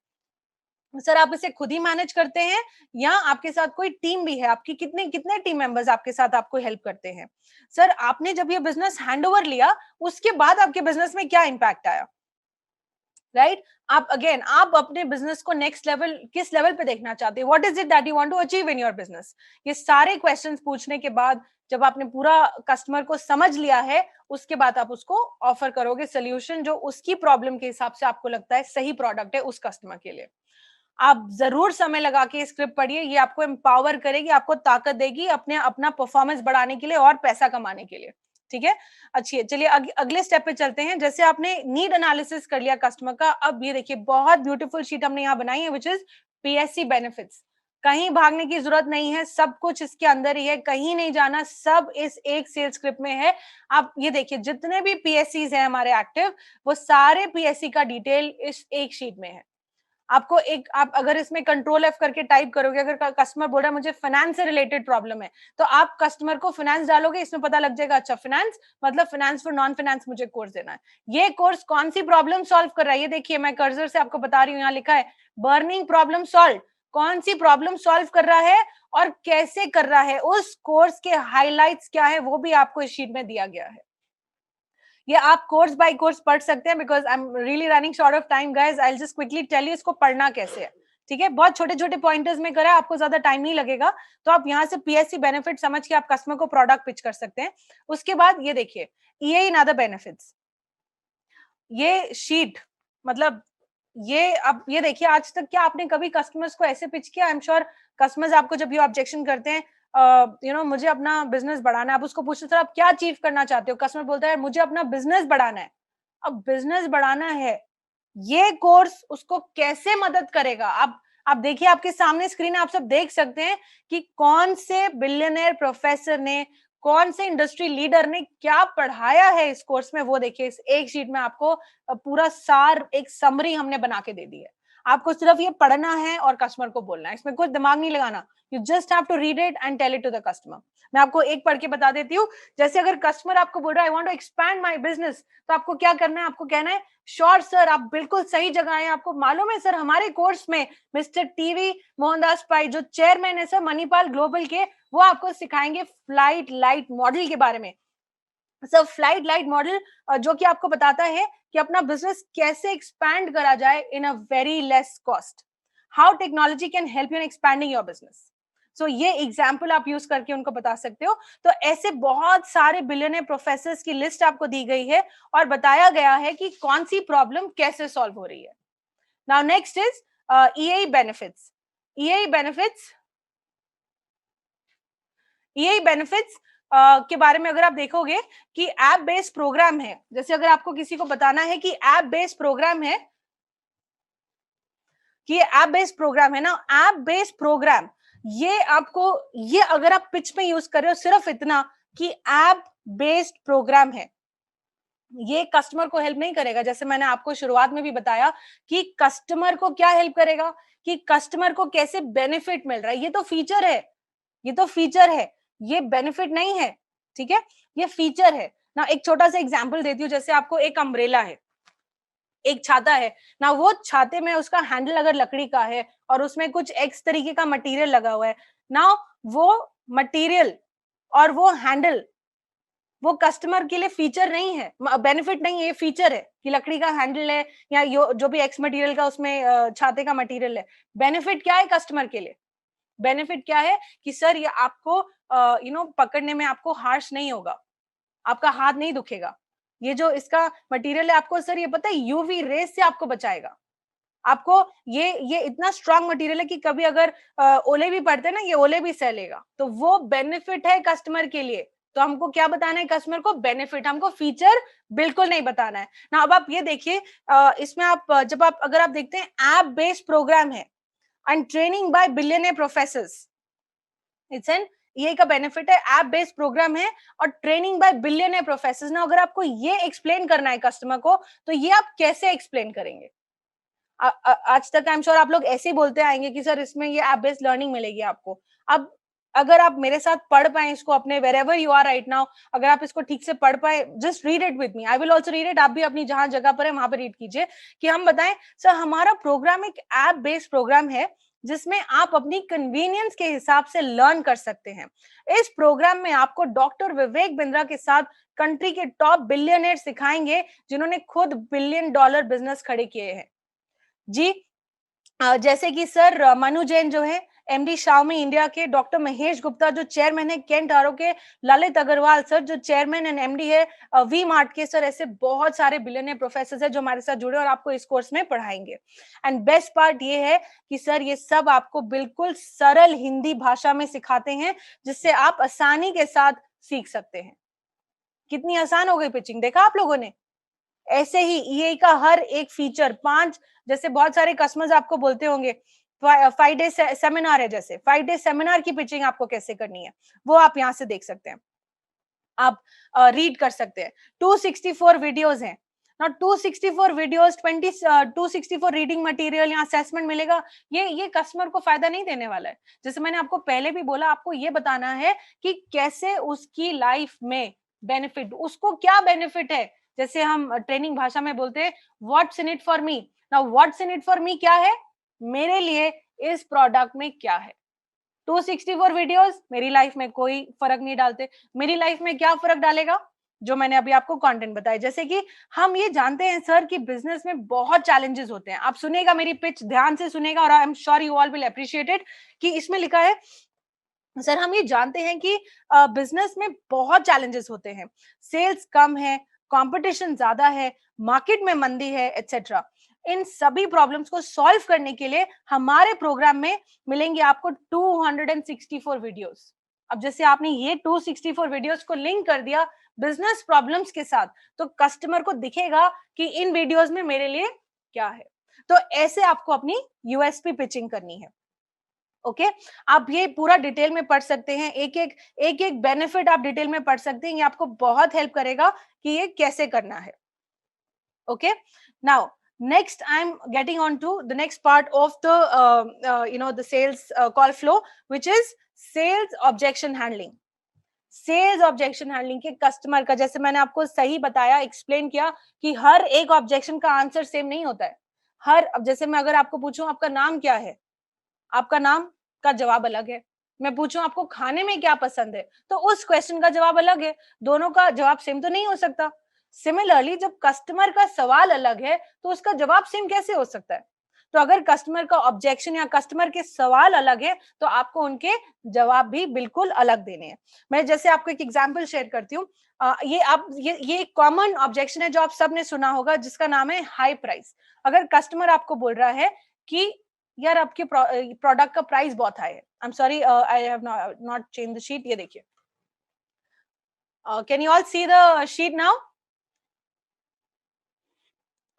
सर आप इसे खुद ही मैनेज करते हैं या आपके साथ कोई टीम भी है, आपकी कितने कितने टीम मेंबर्स आपके साथ आपको हेल्प करते हैं, सर आपने जब ये बिजनेस हैंडओवर लिया उसके बाद आपके बिजनेस में क्या इंपैक्ट आया, राइट। आप अगेन आप अपने बिजनेस को नेक्स्ट लेवल, किस लेवल पे देखना चाहते हैं, what is it that you want to achieve in your business. ये सारे क्वेश्चंस पूछने के बाद जब आपने पूरा कस्टमर को समझ लिया है, उसके बाद आप उसको ऑफर करोगे सोल्यूशन जो उसकी प्रॉब्लम के हिसाब से आपको लगता है सही प्रोडक्ट है उस कस्टमर के लिए। आप जरूर समय लगा के स्क्रिप्ट पढ़िए, ये आपको एम्पावर करेगी, आपको ताकत देगी अपने अपना परफॉर्मेंस बढ़ाने के लिए और पैसा कमाने के लिए। ठीक है, अच्छी, चलिए अगले स्टेप पे चलते हैं। जैसे आपने नीड एनालिसिस कर लिया कस्टमर का, अब ये देखिए बहुत ब्यूटीफुल शीट हमने यहाँ बनाई है विच इज पीएससी बेनिफिट्स। कहीं भागने की जरूरत नहीं है, सब कुछ इसके अंदर ही है, कहीं नहीं जाना, सब इस एक सेल्स स्क्रिप्ट में है। आप ये देखिए जितने भी पीएससी हैं हमारे एक्टिव, वो सारे पीएससी का डिटेल इस एक शीट में है। आपको एक, आप अगर इसमें कंट्रोल एफ करके टाइप करोगे, अगर कस्टमर बोल रहा है मुझे फाइनेंस से रिलेटेड प्रॉब्लम है, तो आप कस्टमर को फाइनेंस डालोगे, इसमें पता लग जाएगा अच्छा फाइनेंस मतलब फाइनेंस फॉर नॉन फाइनेंस मुझे कोर्स देना है। ये कोर्स कौन सी प्रॉब्लम सॉल्व कर रहा है, ये देखिए मैं कर्सर से आपको बता रही हूँ, यहाँ लिखा है बर्निंग प्रॉब्लम सॉल्व। कौन सी प्रॉब्लम सॉल्व कर रहा है और कैसे कर रहा है, उस कोर्स के हाईलाइट्स क्या है वो भी आपको इस शीट में दिया गया है। ये आप कोर्स बाय कोर्स पढ़ सकते हैं, because I am really running short of time guys, I will just quickly tell you इसको पढ़ना कैसे है। ठीक है, बहुत छोटे छोटे पॉइंटर्स में करा, आपको ज्यादा टाइम नहीं लगेगा, तो आप यहाँ से पीएससी बेनिफिट समझ के आप कस्टमर को प्रोडक्ट पिच कर सकते हैं। उसके बाद ये देखिए ईए इन अदर बेनिफिट्स, ये शीट मतलब ये, अब ये देखिए आज तक क्या आपने कभी कस्टमर्स को ऐसे पिच किया, आई एम श्योर कस्टमर्स आपको जब ये ऑब्जेक्शन करते हैं, मुझे अपना बिजनेस बढ़ाना है, आप उसको पूछते सर आप क्या अचीव करना चाहते हो, कस्टमर बोलता है मुझे अपना बिजनेस बढ़ाना है। अब बिजनेस बढ़ाना है, ये कोर्स उसको कैसे मदद करेगा। आप देखिए आपके सामने स्क्रीन है, आप सब देख सकते हैं कि कौन से बिलियनर प्रोफेसर ने, कौन से इंडस्ट्री लीडर ने क्या पढ़ाया है इस कोर्स में, वो देखिए इस एक शीट में आपको पूरा सार, एक समरी हमने बना के दे दी है। आपको सिर्फ ये पढ़ना है और कस्टमर को बोलना है, इसमें कुछ दिमाग नहीं लगाना, you just have to read it and tell it to the customer. मैं आपको एक पढ़ के बता देती हूँ। जैसे अगर कस्टमर आपको बोल रहा है I want to expand my business, तो आपको क्या करना है, आपको कहना है श्योर सर, आप बिल्कुल सही जगह आए, आपको मालूम है सर हमारे कोर्स में मिस्टर टीवी मोहनदास पाई जो चेयरमैन है सर मणिपाल ग्लोबल के, वो आपको सिखाएंगे फ्लाइट लाइट मॉडल के बारे में। सर फ्लाइट लाइट मॉडल जो कि आपको बताता है कि अपना बिजनेस कैसे एक्सपैंड करा जाए in a very less cost, how technology can help you in expanding your business. So ये एग्जाम्पल आप यूज करके उनको बता सकते हो। तो ऐसे बहुत सारे बिलियनर प्रोफेसर्स की लिस्ट आपको दी गई है और बताया गया है कि कौन सी प्रॉब्लम कैसे सॉल्व हो रही है। Now next is EA benefits. EA benefits, EA benefits के बारे में अगर आप देखोगे कि ऐप बेस्ड प्रोग्राम है, जैसे अगर आपको किसी को बताना है कि ऐप बेस्ड प्रोग्राम है, कि ये ऐप बेस्ड प्रोग्राम है ना, ऐप बेस्ड प्रोग्राम, ये आपको, ये अगर आप पिच में यूज कर रहे हो सिर्फ इतना कि ऐप बेस्ड प्रोग्राम है, ये कस्टमर को हेल्प नहीं करेगा। जैसे मैंने आपको शुरुआत में भी बताया कि कस्टमर को क्या हेल्प करेगा, कि कस्टमर को कैसे बेनिफिट मिल रहा है, ये तो फीचर है, ये तो फीचर है, ये बेनिफिट नहीं है। ठीक है, ये फीचर है। ना एक छोटा सा एग्जांपल देती हूँ, जैसे आपको एक अम्ब्रेला है, एक छाता है ना, वो छाते में उसका हैंडल अगर लकड़ी का है और उसमें कुछ एक्स तरीके का मटेरियल लगा हुआ है ना, वो मटेरियल और वो हैंडल वो कस्टमर के लिए फीचर नहीं है, बेनिफिट नहीं है, ये फीचर है कि लकड़ी का हैंडल है या जो भी एक्स मटेरियल का उसमें छाते का मटेरियल है। बेनिफिट क्या है कस्टमर के लिए? बेनिफिट क्या है कि सर ये आपको पकड़ने में आपको हार्श नहीं होगा, आपका हाथ नहीं दुखेगा। ये जो इसका मटेरियल है आपको सर ये पता है यूवी रेस से आपको बचाएगा। आपको ये इतना स्ट्रांग मटेरियल है कि कभी अगर ओले भी पड़ते हैं ना, ये ओले भी सह लेगा। तो वो बेनिफिट है कस्टमर के लिए। तो हमको क्या बताना है कस्टमर को? बेनिफिट, हमको फीचर बिल्कुल नहीं बताना है ना। अब आप ये देखिए, इसमें आप जब आप अगर आप देखते हैं ऐप बेस्ड प्रोग्राम है and training bye billionaire professors, it's an ये का बेनिफिट है, ऐप बेस्ड प्रोग्राम है और ट्रेनिंग बाय बिलियनियर प्रोफेसर्स ना। अगर आपको ये एक्सप्लेन करना है कस्टमर को, तो ये आप कैसे एक्सप्लेन करेंगे? आज तक आई एम श्योर आप लोग ऐसे ही बोलते आएंगे कि सर इसमें ये ऐप बेस्ड लर्निंग मिलेगी आपको। अब अगर आप मेरे साथ पढ़ पाए इसको अपने wherever you are right now, अगर आप इसको ठीक से पढ़ पाए, just read it with me, I will also read it. आप भी अपनी जहां जगह पर है वहां पर रीड कीजिए कि हम बताएं सर हमारा प्रोग्राम एक ऐप बेस्ड प्रोग्राम है जिसमें आप अपनी कन्वीनियंस के हिसाब से लर्न कर सकते हैं। इस प्रोग्राम में आपको डॉक्टर विवेक बिंद्रा के साथ कंट्री के टॉप बिलियनियर सिखाएंगे जिन्होंने खुद $1 बिलियन बिजनेस खड़े किए हैं। जी, जैसे कि सर मनु जैन जो है एमडी शाओमी इंडिया के, डॉक्टर महेश गुप्ता जो चेयरमैन है केंट आरो के, ललित अग्रवाल सर जो चेयरमैन एंड एमडी है वी मार्ट के, सर ऐसे बहुत सारे बिलियनियर प्रोफेसर है जो हमारे साथ जुड़े और आपको इस कोर्स में पढ़ाएंगे। एंड बेस्ट पार्ट ये है कि सर ये सब आपको बिल्कुल सरल हिंदी भाषा में सिखाते हैं जिससे आप आसानी के साथ सीख सकते हैं। कितनी आसान हो गई पिचिंग, देखा आप लोगों ने? ऐसे ही ईए का हर एक फीचर 5, जैसे बहुत सारे कस्टमर्स आपको बोलते होंगे 5 डे सेमिनार है, जैसे 5 डे सेमिनार की पिचिंग आपको कैसे करनी है वो आप यहाँ से देख सकते हैं, आप रीड कर सकते हैं। 264 वीडियोस हैं ना, 264 वीडियोस, 264 रीडिंग मटेरियल या असेसमेंट मिलेगा। ये कस्टमर को फायदा नहीं देने वाला है। जैसे मैंने आपको पहले भी बोला, आपको ये बताना है कि कैसे उसकी लाइफ में बेनिफिट, उसको क्या बेनिफिट है। जैसे हम ट्रेनिंग भाषा में बोलते हैं what's in it for me. Now what's in it for me क्या है? मेरे लिए इस प्रोडक्ट में क्या है? 264 वीडियोस मेरी लाइफ में कोई फर्क नहीं डालते। मेरी लाइफ में क्या फर्क डालेगा? जो मैंने अभी आपको कंटेंट बताया। जैसे कि हम ये जानते हैं सर कि बिजनेस में बहुत चैलेंजेस होते हैं। आप सुनेगा मेरी पिच, ध्यान से सुनेगा और आई am sure you all will appreciate it कि इसमें लिखा है सर हम ये जानते हैं कि बिजनेस में बहुत चैलेंजेस होते हैं, सेल्स कम है, कंपटीशन ज्यादा है, मार्केट में मंदी है, एटसेट्रा। इन सभी प्रॉब्लम्स को सॉल्व करने के लिए हमारे प्रोग्राम में मिलेंगे आपको 264 वीडियोस। अब जैसे आपने ये 264 वीडियोस को लिंक कर दिया बिजनेस प्रॉब्लम्स के साथ, तो कस्टमर को दिखेगा कि इन वीडियोस में मेरे लिए क्या है। तो ऐसे आपको अपनी यूएसपी पिचिंग करनी है। ओके, आप ये पूरा डिटेल में पढ़ सकते हैं, एक एक बेनिफिट आप डिटेल में पढ़ सकते हैं। ये आपको बहुत हेल्प करेगा कि ये कैसे करना है। Okay, now next I'm getting on to the next part of the sales call flow, which is sales objection handling। Sales objection handling के कस्टमर का, जैसे मैंने आपको सही बताया, एक्सप्लेन किया कि हर एक ऑब्जेक्शन का आंसर सेम नहीं होता है। अब जैसे मैं अगर आपको पूछूं आपका नाम क्या है, आपका नाम का जवाब अलग है। मैं पूछूं आपको खाने में क्या पसंद है, तो उस क्वेश्चन का जवाब अलग है। दोनों का जवाब सेम तो नहीं हो सकता। सिमिलरली जब कस्टमर का सवाल अलग है तो उसका जवाब सेम कैसे हो सकता है? तो अगर कस्टमर का ऑब्जेक्शन या कस्टमर के सवाल अलग है तो आपको उनके जवाब भी बिल्कुल अलग देने हैं। मैं जैसे आपको एक एग्जांपल शेयर करती हूँ। ये एक कॉमन ऑब्जेक्शन है जो आप सबने सुना होगा, जिसका नाम है हाई प्राइस। अगर कस्टमर आपको बोल रहा है कि यार आपके प्रोडक्ट का प्राइस बहुत हाई है, I am sorry I have not change the sheet. ये देखिए, can you all see the sheet now?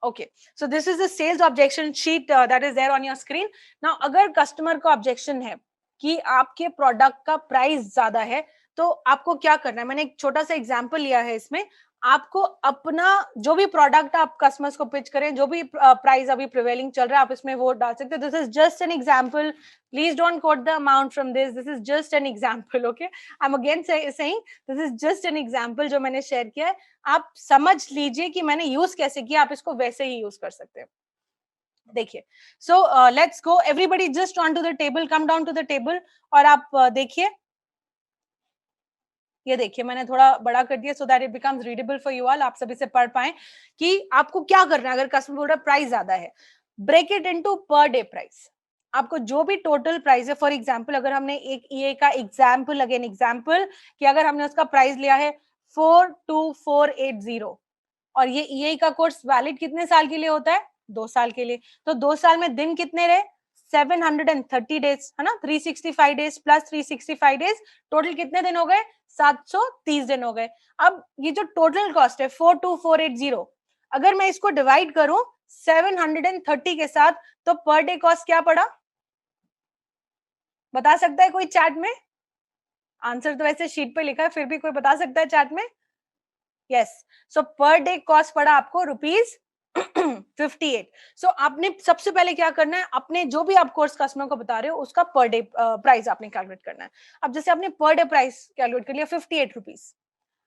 Okay, so this is the sales objection sheet that is there on your screen. Now अगर customer का objection है कि आपके product का price ज्यादा है, तो आपको क्या करना है, मैंने एक छोटा सा एग्जांपल लिया है इसमें, आपको अपना जो भी प्रोडक्ट आप कस्टमर्स को पिच करें, जो भी प्राइस अभी प्रिवेलिंग चल रहा है, आप इसमें वो डाल सकते हो. This is just an example, please don't quote the amount from this is just an example. Okay, I am again saying this is just an example जो मैंने शेयर किया है. आप समझ लीजिए कि मैंने यूज कैसे किया, आप इसको वैसे ही यूज कर सकते हैं. देखिए, so let's go, everybody just on to the table, come down to the table. और आप देखिए, ये देखिए मैंने थोड़ा बड़ा कर दिया so that it becomes readable for you all, आप सभी से पढ़ पाए कि आपको क्या करना है. अगर कस्टमर बोल रहा है प्राइस ज्यादा है, break it into per day price. आपको जो भी टोटल प्राइस है, फॉर एग्जांपल अगर हमने एक ईए का एग्जांपल, अगेन एग्जांपल, कि अगर हमने उसका प्राइस लिया है 42480 और ये ईए का कोर्स वैलिड कितने साल के लिए होता है, 2 साल के लिए. तो 2 साल में दिन कितने रहे, 730 डेज है ना, 365 डेज प्लस 365 डेज, टोटल कितने दिन हो गए, 730 दिन हो गए. अब ये जो टोटल कॉस्ट है 42480, अगर मैं इसको डिवाइड करूं 730 के साथ, तो पर डे कॉस्ट क्या पड़ा, बता सकता है कोई चैट में? आंसर तो वैसे शीट पे लिखा है, फिर भी कोई बता सकता है चैट में? यस, सो पर डे कॉस्ट पड़ा आपको रुपीज 58. सो आपने सबसे पहले क्या करना है, अपने जो भी आप कोर्स कस्टमर को बता रहे हो उसका पर डे प्राइस आपने कैलकुलेट करना है. अब जैसे आपने पर डे प्राइस कैलकुलेट कर लिया 58 रुपीज,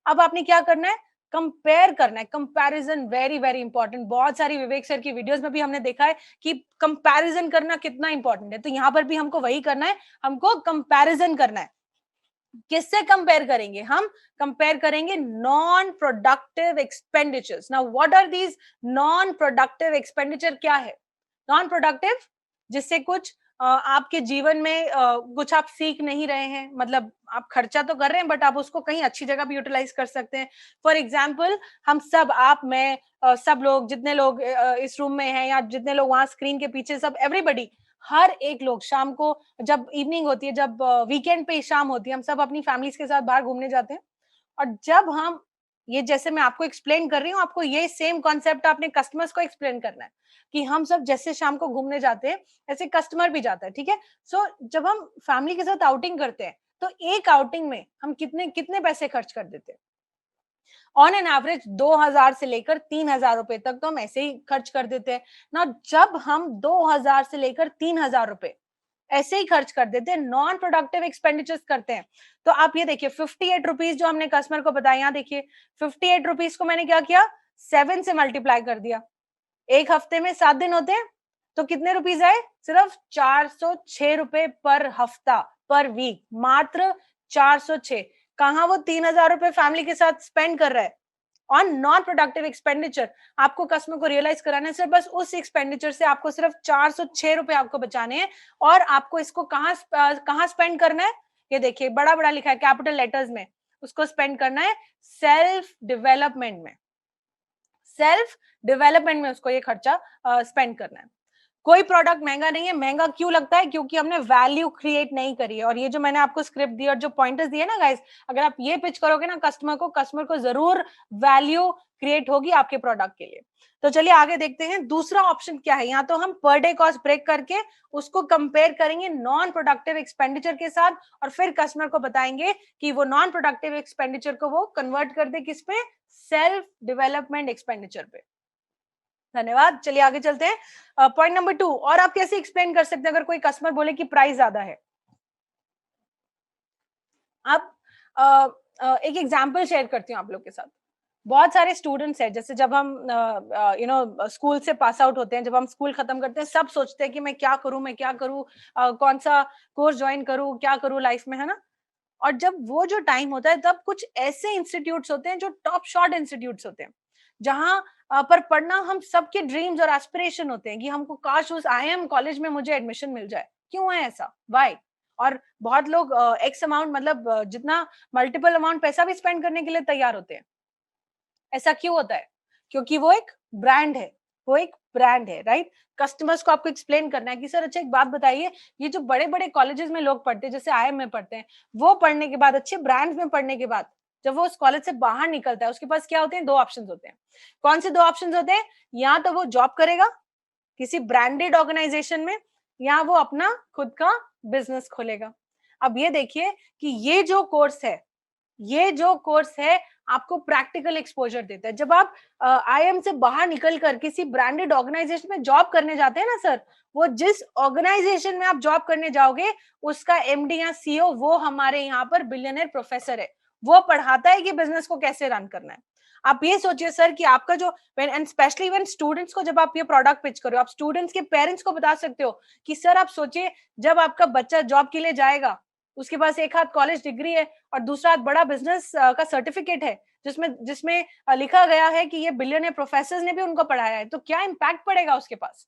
अब आपने क्या करना है, कंपेयर करना है. कंपैरिजन वेरी वेरी इंपॉर्टेंट, बहुत सारी विवेक सर की वीडियोस में भी हमने देखा है कि कंपैरिजन करना कितना इंपॉर्टेंट है. तो यहाँ पर भी हमको वही करना है, हमको कंपैरिजन करना है. किससे कंपेयर करेंगे, हम कंपेयर करेंगे non productive expenditures. Now what are these non productive expenditure? क्या है नॉन प्रोडक्टिव? जिससे कुछ आपके जीवन में कुछ आप सीख नहीं रहे हैं, मतलब आप खर्चा तो कर रहे हैं बट आप उसको कहीं अच्छी जगह भी यूटिलाइज कर सकते हैं. फॉर एग्जाम्पल, हम सब, आप, मैं, सब लोग, जितने लोग इस रूम में हैं या जितने लोग वहां स्क्रीन के पीछे, सब एवरीबडी, हर एक लोग शाम को जब इवनिंग होती है, जब वीकेंड पे शाम होती है, हम सब अपनी फैमिलीज के साथ बाहर घूमने जाते हैं. और जब हम, ये जैसे मैं आपको एक्सप्लेन कर रही हूँ, आपको ये सेम कॉन्सेप्ट अपने कस्टमर्स को एक्सप्लेन करना है कि हम सब जैसे शाम को घूमने जाते हैं ऐसे कस्टमर भी जाता है. ठीक है, सो जब हम फैमिली के साथ आउटिंग करते हैं तो एक आउटिंग में हम कितने कितने पैसे खर्च कर देते हैं? ऑन एन एवरेज 2000 से लेकर 3000 रुपए तक तो हम ऐसे ही खर्च कर देते हैं ना. जब हम 2000 से लेकर 3000 रुपए ऐसे ही खर्च कर देते हैं, नॉन प्रोडक्टिव एक्सपेंडिचर्स करते हैं. तो आप ये देखिए 58 रुपीज जो हमने कस्टमर को बताया, यहाँ देखिए 58 रुपीज को मैंने क्या किया, 7 से मल्टीप्लाई कर दिया. एक हफ्ते में 7 दिन होते हैं, तो कितने रुपीज आए, सिर्फ 406 रुपए पर हफ्ता, पर वीक, मात्र 406. कहाँ वो 3000 रुपए फैमिली के साथ स्पेंड कर रहा है ऑन नॉन प्रोडक्टिव एक्सपेंडिचर. आपको कस्टमर को रियलाइज कराना है सिर्फ बस उस एक्सपेंडिचर से आपको सिर्फ 406 रुपए आपको बचाने हैं. और आपको इसको कहाँ स्पेंड करना है, ये देखिए बड़ा बड़ा लिखा है कैपिटल लेटर्स में, उसको स्पेंड करना है सेल्फ डेवलपमेंट में. सेल्फ डेवलपमेंट में उसको ये खर्चा स्पेंड करना है. कोई प्रोडक्ट महंगा नहीं है. महंगा क्यों लगता है, क्योंकि हमने वैल्यू क्रिएट नहीं करी है. और ये जो मैंने आपको स्क्रिप्ट दी और जो पॉइंटर्स दिए ना गाइस, अगर आप ये पिच करोगे ना कस्टमर को जरूर वैल्यू क्रिएट होगी आपके प्रोडक्ट के लिए. तो चलिए आगे देखते हैं दूसरा ऑप्शन क्या है. यहाँ तो हम पर डे कॉस्ट ब्रेक करके उसको कंपेयर करेंगे नॉन प्रोडक्टिव एक्सपेंडिचर के साथ, और फिर कस्टमर को बताएंगे कि वो नॉन प्रोडक्टिव एक्सपेंडिचर को वो कन्वर्ट कर दे किस पे, सेल्फ डेवलपमेंट एक्सपेंडिचर पे. धन्यवाद. चलिए आगे चलते हैं. पॉइंट नंबर 2, और आप कैसे एक्सप्लेन कर सकते हैं अगर कोई कस्टमर बोले कि प्राइस ज्यादा है. आप एक एग्जांपल शेयर करती हूँ आप लोग के साथ. बहुत सारे स्टूडेंट्स हैं, जैसे जब हम स्कूल से पास आउट होते हैं, जब हम स्कूल खत्म करते हैं, सब सोचते हैं कि मैं क्या करूं, मैं क्या करूं, कौन सा कोर्स ज्वाइन करूं, क्या करूं लाइफ में, है ना. और जब वो जो टाइम होता है तब कुछ ऐसे इंस्टीट्यूट्स होते हैं जो टॉप शॉट इंस्टीट्यूट्स होते हैं, जहां पर पढ़ना हम सबके ड्रीम्स और एस्पिरेशन होते हैं कि हमको काश उस आईएम कॉलेज में मुझे एडमिशन मिल जाए. क्यों है ऐसा, व्हाई? और बहुत लोग एक्स अमाउंट, मतलब जितना मल्टीपल अमाउंट पैसा भी स्पेंड करने के लिए तैयार होते हैं. ऐसा क्यों होता है? क्योंकि वो एक ब्रांड है, वो एक ब्रांड है, राइट. कस्टमर्स को आपको एक्सप्लेन करना है कि सर अच्छा एक बात बताइए, ये जो बड़े बड़े कॉलेजेस में लोग पढ़ते हैं, जैसे आईएम में पढ़ते हैं, वो पढ़ने के बाद, अच्छे ब्रांड्स में पढ़ने के बाद, जब वो उस कॉलेज से बाहर निकलता है, उसके पास क्या होते हैं, 2 ऑप्शंस होते हैं. कौन से 2 ऑप्शंस होते हैं? या तो वो जॉब करेगा किसी ब्रांडेड ऑर्गेनाइजेशन में, या वो अपना खुद का बिजनेस खोलेगा. अब ये देखिए कि ये जो कोर्स है ये जो कोर्स है आपको प्रैक्टिकल एक्सपोजर देता है। जब आप आईएम से बाहर निकल कर किसी ब्रांडेड ऑर्गेनाइजेशन में जॉब करने जाते हैं ना सर, वो जिस ऑर्गेनाइजेशन में आप जॉब करने जाओगे उसका एमडी या सीईओ वो हमारे यहाँ पर बिलियनर प्रोफेसर है। वो पढ़ाता है कि बिजनेस को कैसे रन करना है। आप ये सोचिए सर कि आपका जो एंड स्पेशली व्हेन स्टूडेंट्स को जब आप ये प्रोडक्ट पिच करो, आप स्टूडेंट्स के पेरेंट्स को बता सकते हो कि सर आप सोचिए जब आपका बच्चा जॉब के लिए जाएगा, उसके पास एक हाथ कॉलेज डिग्री है और दूसरा हाथ बड़ा बिजनेस का सर्टिफिकेट है जिसमें जिसमें लिखा गया है कि ये बिलियनर प्रोफेसर ने भी उनको पढ़ाया है, तो क्या इम्पैक्ट पड़ेगा उसके पास।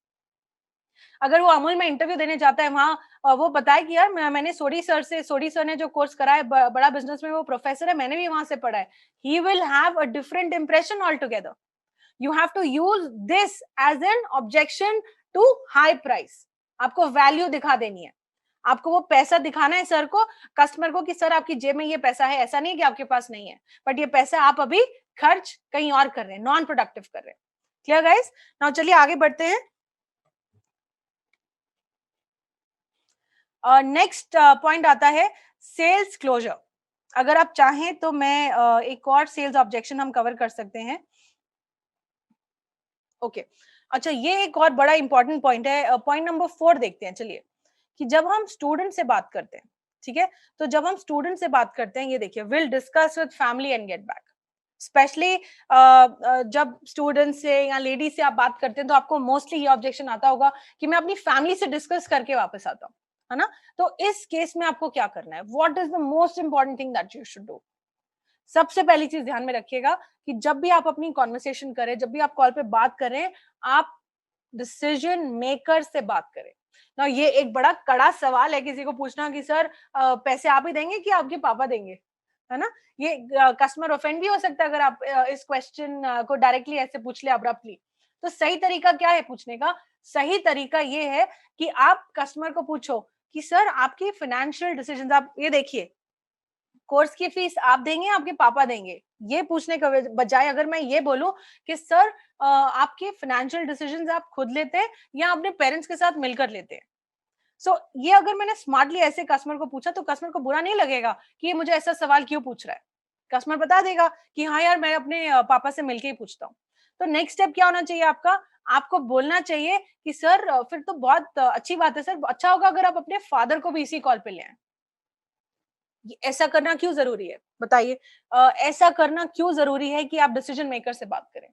अगर वो अमूल में इंटरव्यू देने जाता है, वहां वो बताए कि यार मैंने सोडी सर ने जो कोर्स करा है बड़ा बिजनेस में वो प्रोफेसर है, मैंने भी वहां से पढ़ा है, he will have a different impression all together. You have to use this as an objection to high price. आपको वैल्यू दिखा देनी है, आपको वो पैसा दिखाना है सर को, कस्टमर को, कि सर आपकी जेब में ये पैसा है, ऐसा नहीं कि आपके पास नहीं है, बट ये पैसा आप अभी खर्च कहीं और कर रहे हैं, नॉन प्रोडक्टिव कर रहे हैं। Clear guys? नाउ चलिए आगे बढ़ते हैं। नेक्स्ट पॉइंट आता है सेल्स क्लोजर। अगर आप चाहें तो मैं एक और सेल्स ऑब्जेक्शन हम कवर कर सकते हैं। ओके अच्छा, ये एक और बड़ा इंपॉर्टेंट पॉइंट है। पॉइंट नंबर 4 देखते हैं चलिए, कि जब हम स्टूडेंट से बात करते हैं, ठीक है, तो जब हम स्टूडेंट से बात करते हैं, ये देखिए, will discuss with family and get back. Specially जब स्टूडेंट से या लेडी से आप बात करते हैं तो आपको मोस्टली ये ऑब्जेक्शन आता होगा कि मैं अपनी फैमिली से डिस्कस करके वापस आता हूँ, है ना। तो इस केस में आपको क्या करना है, what is the most important thing that you should do. सबसे पहली चीज ध्यान में रखिएगा कि जब भी आप अपनी कॉन्वर्सेशन करें, जब भी आप कॉल पे बात करें, आप डिसीजन मेकर से बात करें ना। ये एक बड़ा कड़ा सवाल है किसी को पूछना कि सर पैसे आप ही देंगे कि आपके पापा देंगे, है ना। ये कस्टमर ऑफेंड भी हो सकता है अगर आप इस क्वेश्चन को डायरेक्टली ऐसे पूछ ले अब्रप्टली। तो सही तरीका क्या है पूछने का? सही तरीका ये है कि आप कस्टमर को पूछो कि सर आपकी फाइनेंशियल डिसीजन, आप ये देखिए, कोर्स की फीस आप देंगे आपके पापा देंगे, ये पूछने का बजाय अगर मैं ये बोलूं कि सर आपके फाइनेंशियल डिसीजंस आप खुद लेते हैं या अपने पेरेंट्स के साथ मिलकर लेते हैं। सो ये अगर मैंने स्मार्टली ऐसे कस्टमर को पूछा तो कस्टमर को बुरा नहीं लगेगा कि ये मुझे ऐसा सवाल क्यों पूछ रहा है। कस्टमर बता देगा कि हाँ यार मैं अपने पापा से मिलके ही पूछता हूँ। तो नेक्स्ट स्टेप क्या होना चाहिए आपका? आपको बोलना चाहिए कि सर फिर तो बहुत अच्छी बात है सर, अच्छा होगा अगर आप अपने फादर को भी इसी कॉल पे ले आए। ऐसा करना क्यों जरूरी है बताइए? ऐसा करना क्यों जरूरी है कि आप डिसीजन मेकर से बात करें?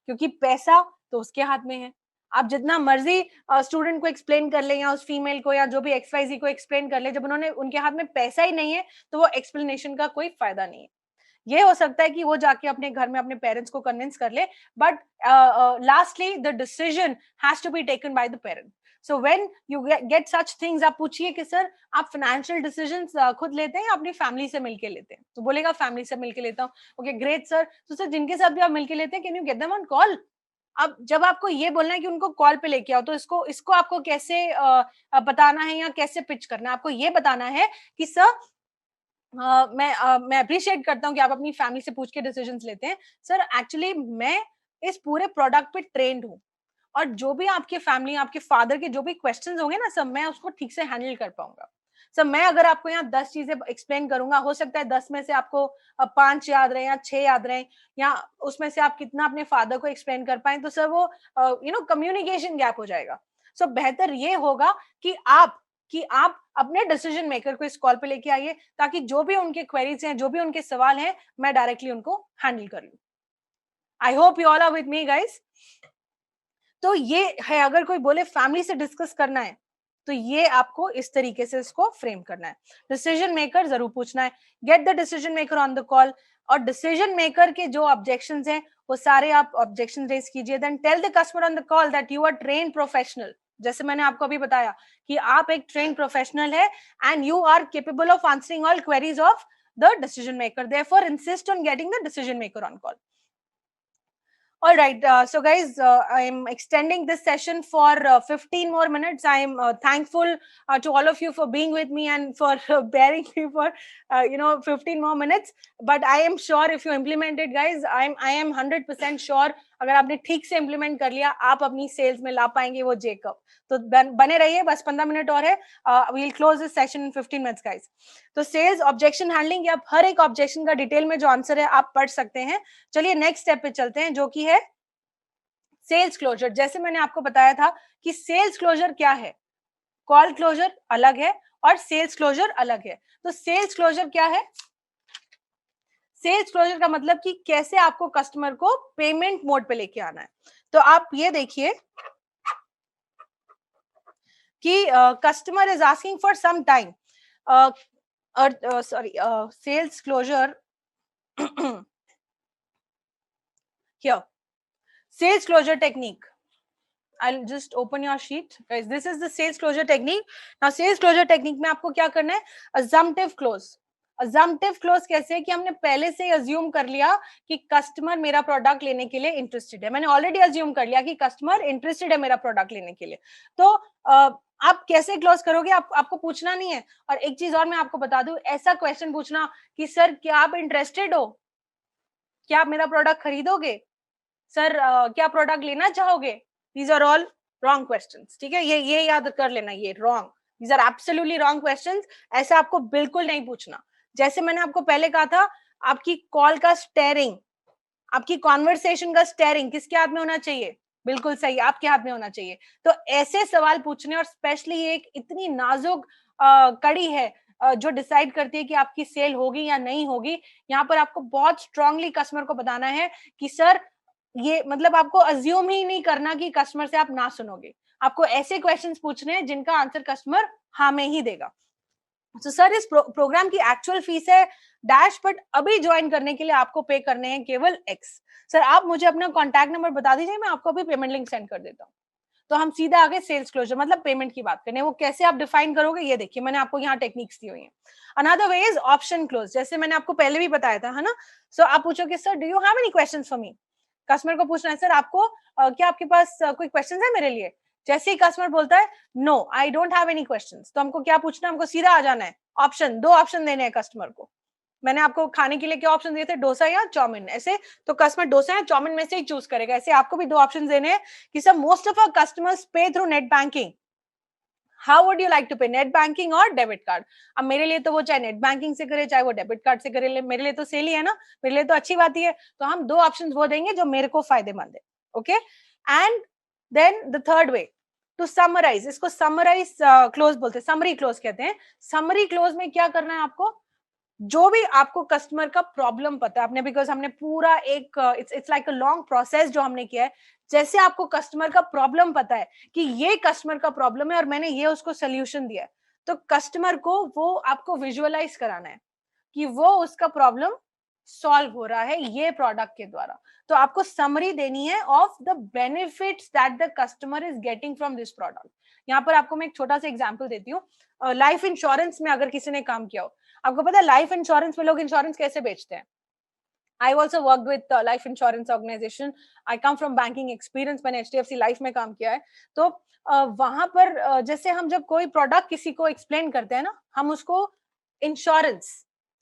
क्योंकि पैसा तो उसके हाथ में है। आप जितना मर्जी स्टूडेंट को एक्सप्लेन कर ले या उस फीमेल को या जो भी XYZ को एक्सप्लेन कर ले, जब उन्होंने उनके हाथ में पैसा ही नहीं है तो वो एक्सप्लेनेशन का कोई फायदा नहीं है। ये हो सकता है कि वो जाके अपने घर में अपने पेरेंट्स को कन्विंस कर ले, but lastly the decision has to be taken by the parent. So when you get such things, आप पूछिए कि सर आप फाइनेंशियल डिसीजंस खुद लेते हैं या अपनी फैमिली से मिलके लेते हैं? तो बोलेगा फैमिली से मिलके लेता हूँ। ओके ग्रेट सर, तो सर जिनके साथ भी आप मिलके लेते हैं, can you get them on call? अब जब आपको ये बोलना है कि उनको कॉल पे लेके आओ, तो इसको इसको आपको कैसे बताना है या कैसे पिच करना है? आपको ये बताना है कि सर मैं अप्रिशिएट करता हूँ कि आप अपनी फैमिली से पूछ के डिसीजंस लेते हैं। सर एक्चुअली मैं इस पूरे प्रोडक्ट पे ट्रेन्ड हूँ और जो भी आपकी फैमिली, आपके फादर के जो भी क्वेश्चंस होंगे ना सर, मैं उसको ठीक से हैंडल कर पाऊंगा। सर मैं अगर आपको यहाँ 10 चीजें एक्सप्लेन करूंगा, हो सकता है 10 में से आपको 5 याद रहे या 6 याद रहे, या उसमें से आप कितना अपने फादर को एक्सप्लेन कर पाए, तो सर वो कम्युनिकेशन गैप हो जाएगा। सो बेहतर ये होगा कि आप अपने डिसीजन मेकर को इस कॉल पे लेके आइए, ताकि जो भी उनके क्वेरीज हैं, जो भी उनके सवाल हैं, मैं डायरेक्टली उनको हैंडल कर लूं। I hope you all are with me guys. तो ये है, अगर कोई बोले फैमिली से डिस्कस करना है तो ये आपको इस तरीके से इसको फ्रेम करना है। डिसीजन मेकर जरूर पूछना है, get the decision maker on the call, और डिसीजन मेकर के जो ऑब्जेक्शंस हैं वो सारे आप ऑब्जेक्शन रेज कीजिए। Then tell the customer on the call that you are train professional. जैसे मैंने आपको अभी बताया कि आप एक ट्रेन प्रोफेशनल है and you are capable of answering all queries of the decision maker, therefore insist on getting the decision maker on call. All right, so guys, I am extending this session for 15 more minutes. I am thankful to all of you for being with me and for bearing me for 15 more minutes. But I am sure if you implement it, guys, I am 100% sure अगर आपने ठीक से implement कर लिया, आप अपनी sales में ला पाएंगे वो जे कर्व। तो बने रहिए, बस 15 मिनट और है, we will close this session in 15 minutes guys. तो सेल्स ऑब्जेक्शन हैंडलिंग, आप हर एक ऑब्जेक्शन का डिटेल में जो आंसर है आप पढ़ सकते हैं। चलिए नेक्स्ट स्टेप पे चलते हैं, जो कि है सेल्स क्लोजर। जैसे मैंने आपको बताया था कि सेल्स क्लोजर क्या है, कॉल क्लोजर अलग है और सेल्स क्लोजर अलग है। तो सेल्स क्लोजर क्या है? सेल्स क्लोजर का मतलब कि कैसे आपको कस्टमर को पेमेंट मोड पे लेके आना है। तो आप ये देखिए कि customer is asking for some time, sorry, sales closure here, sales closure technique. I'll just open your sheet guys, this is the sales closure technique. Now sales closure technique में आपको क्या करना है, assumptive close. assumptive close कैसे है कि हमने पहले से ही assume कर लिया कि कस्टमर मेरा प्रोडक्ट लेने के लिए इंटरेस्टेड है, मैंने ऑलरेडी assume कर लिया कि कस्टमर इंटरेस्टेड है मेरा प्रोडक्ट लेने के लिए। तो आप कैसे क्लोज करोगे, आपको पूछना नहीं है। और एक चीज और मैं आपको बता दूं, ऐसा क्वेश्चन पूछना कि सर क्या आप इंटरेस्टेड हो, क्या आप मेरा प्रोडक्ट खरीदोगे, सर क्या प्रोडक्ट लेना चाहोगे, these are all wrong questions. ठीक है, ये याद कर लेना, ये wrong, these are absolutely wrong questions. ऐसा आपको बिल्कुल नहीं पूछना। जैसे मैंने आपको पहले कहा था, आपकी कॉल का स्टेयरिंग, आपकी कॉन्वर्सेशन का स्टेयरिंग किसके हाथ में होना चाहिए, बिल्कुल सही, आपके हाथ में होना चाहिए। तो ऐसे सवाल पूछने, और स्पेशली एक इतनी नाजुक कड़ी है जो डिसाइड करती है कि आपकी सेल होगी या नहीं होगी, यहाँ पर आपको बहुत स्ट्रांगली कस्टमर को बताना है कि सर ये मतलब आपको अज्यूम ही नहीं करना कि कस्टमर से आप ना सुनोगे, आपको ऐसे क्वेश्चंस पूछने हैं जिनका आंसर कस्टमर हाँ में ही देगा। तो सर इस प्रोग्राम की एक्चुअल फीस है डैश, बट अभी ज्वाइन करने के लिए आपको पे करने हैं केवल एक्स। सर आप मुझे अपना कॉन्टैक्ट नंबर बता दीजिए, मैं आपको अभी पेमेंट लिंक सेंड कर देता हूँ। तो हम सीधा आगे सेल्स क्लोजर मतलब पेमेंट की बात करने, वो कैसे आप डिफाइन करोगे ये देखिए, मैंने आपको यहाँ टेक्निक्स दी हुई है। Another way is option close, जैसे मैंने आपको पहले भी बताया था, है ना। सो आप पूछोगे sir do you have any questions for me, customer को पूछना है सर आपको क्या आपके पास कोई क्वेश्चंस है मेरे लिए। जैसे ही कस्टमर बोलता है no I don't have any questions, तो हमको क्या पूछना है, हमको सीधा आ जाना है ऑप्शन, दो ऑप्शन देने हैं कस्टमर को। मैंने आपको खाने के लिए क्या ऑप्शन दिए थे, डोसा या चाउमीन, ऐसे तो कस्टमर डोसा या चाउमीन में से ही चूज करेगा। ऐसे आपको भी दो ऑप्शन देने हैं कि sir most of our customers pay through net banking, how would you like to pay, net banking और डेबिट कार्ड। अब मेरे लिए तो वो चाहे नेट बैंकिंग से करे चाहे वो डेबिट कार्ड से करे, मेरे लिए तो सेल ही है ना, मेरे लिए तो अच्छी बात ही है। तो हम दो ऑप्शन वो देंगे जो मेरे को फायदेमंद है। Okay, and then the third way to summarize, इसको समराइज क्लोज बोलते हैं, समरी क्लोज कहते हैं। समरी क्लोज में क्या करना है आपको, जो भी आपको कस्टमर का प्रॉब्लम पता है आपने, बिकॉज हमने पूरा एक it's like a long process जो हमने किया है। जैसे आपको कस्टमर का प्रॉब्लम पता है कि ये कस्टमर का प्रॉब्लम है और मैंने ये उसको सोल्यूशन दिया है, तो कस्टमर को वो आपको विजुअलाइज कराना है कि वो उसका प्रॉब्लम सॉल्व हो रहा है ये प्रोडक्ट के द्वारा। तो आपको समरी देनी है of the benefits that the customer is getting from this product. यहाँ पर आपको मैं एक छोटा सा एग्जांपल देती हूँ। लाइफ इंश्योरेंस में अगर किसी ने काम किया हो, आपको पता है लाइफ इंश्योरेंस में लोग इंश्योरेंस कैसे बेचते हैं। I also worked with life insurance organization. I come from banking experience, मैंने HDFC लाइफ में काम किया है। तो वहां पर जैसे हम जब कोई प्रोडक्ट किसी को एक्सप्लेन करते हैं ना, हम उसको इंश्योरेंस,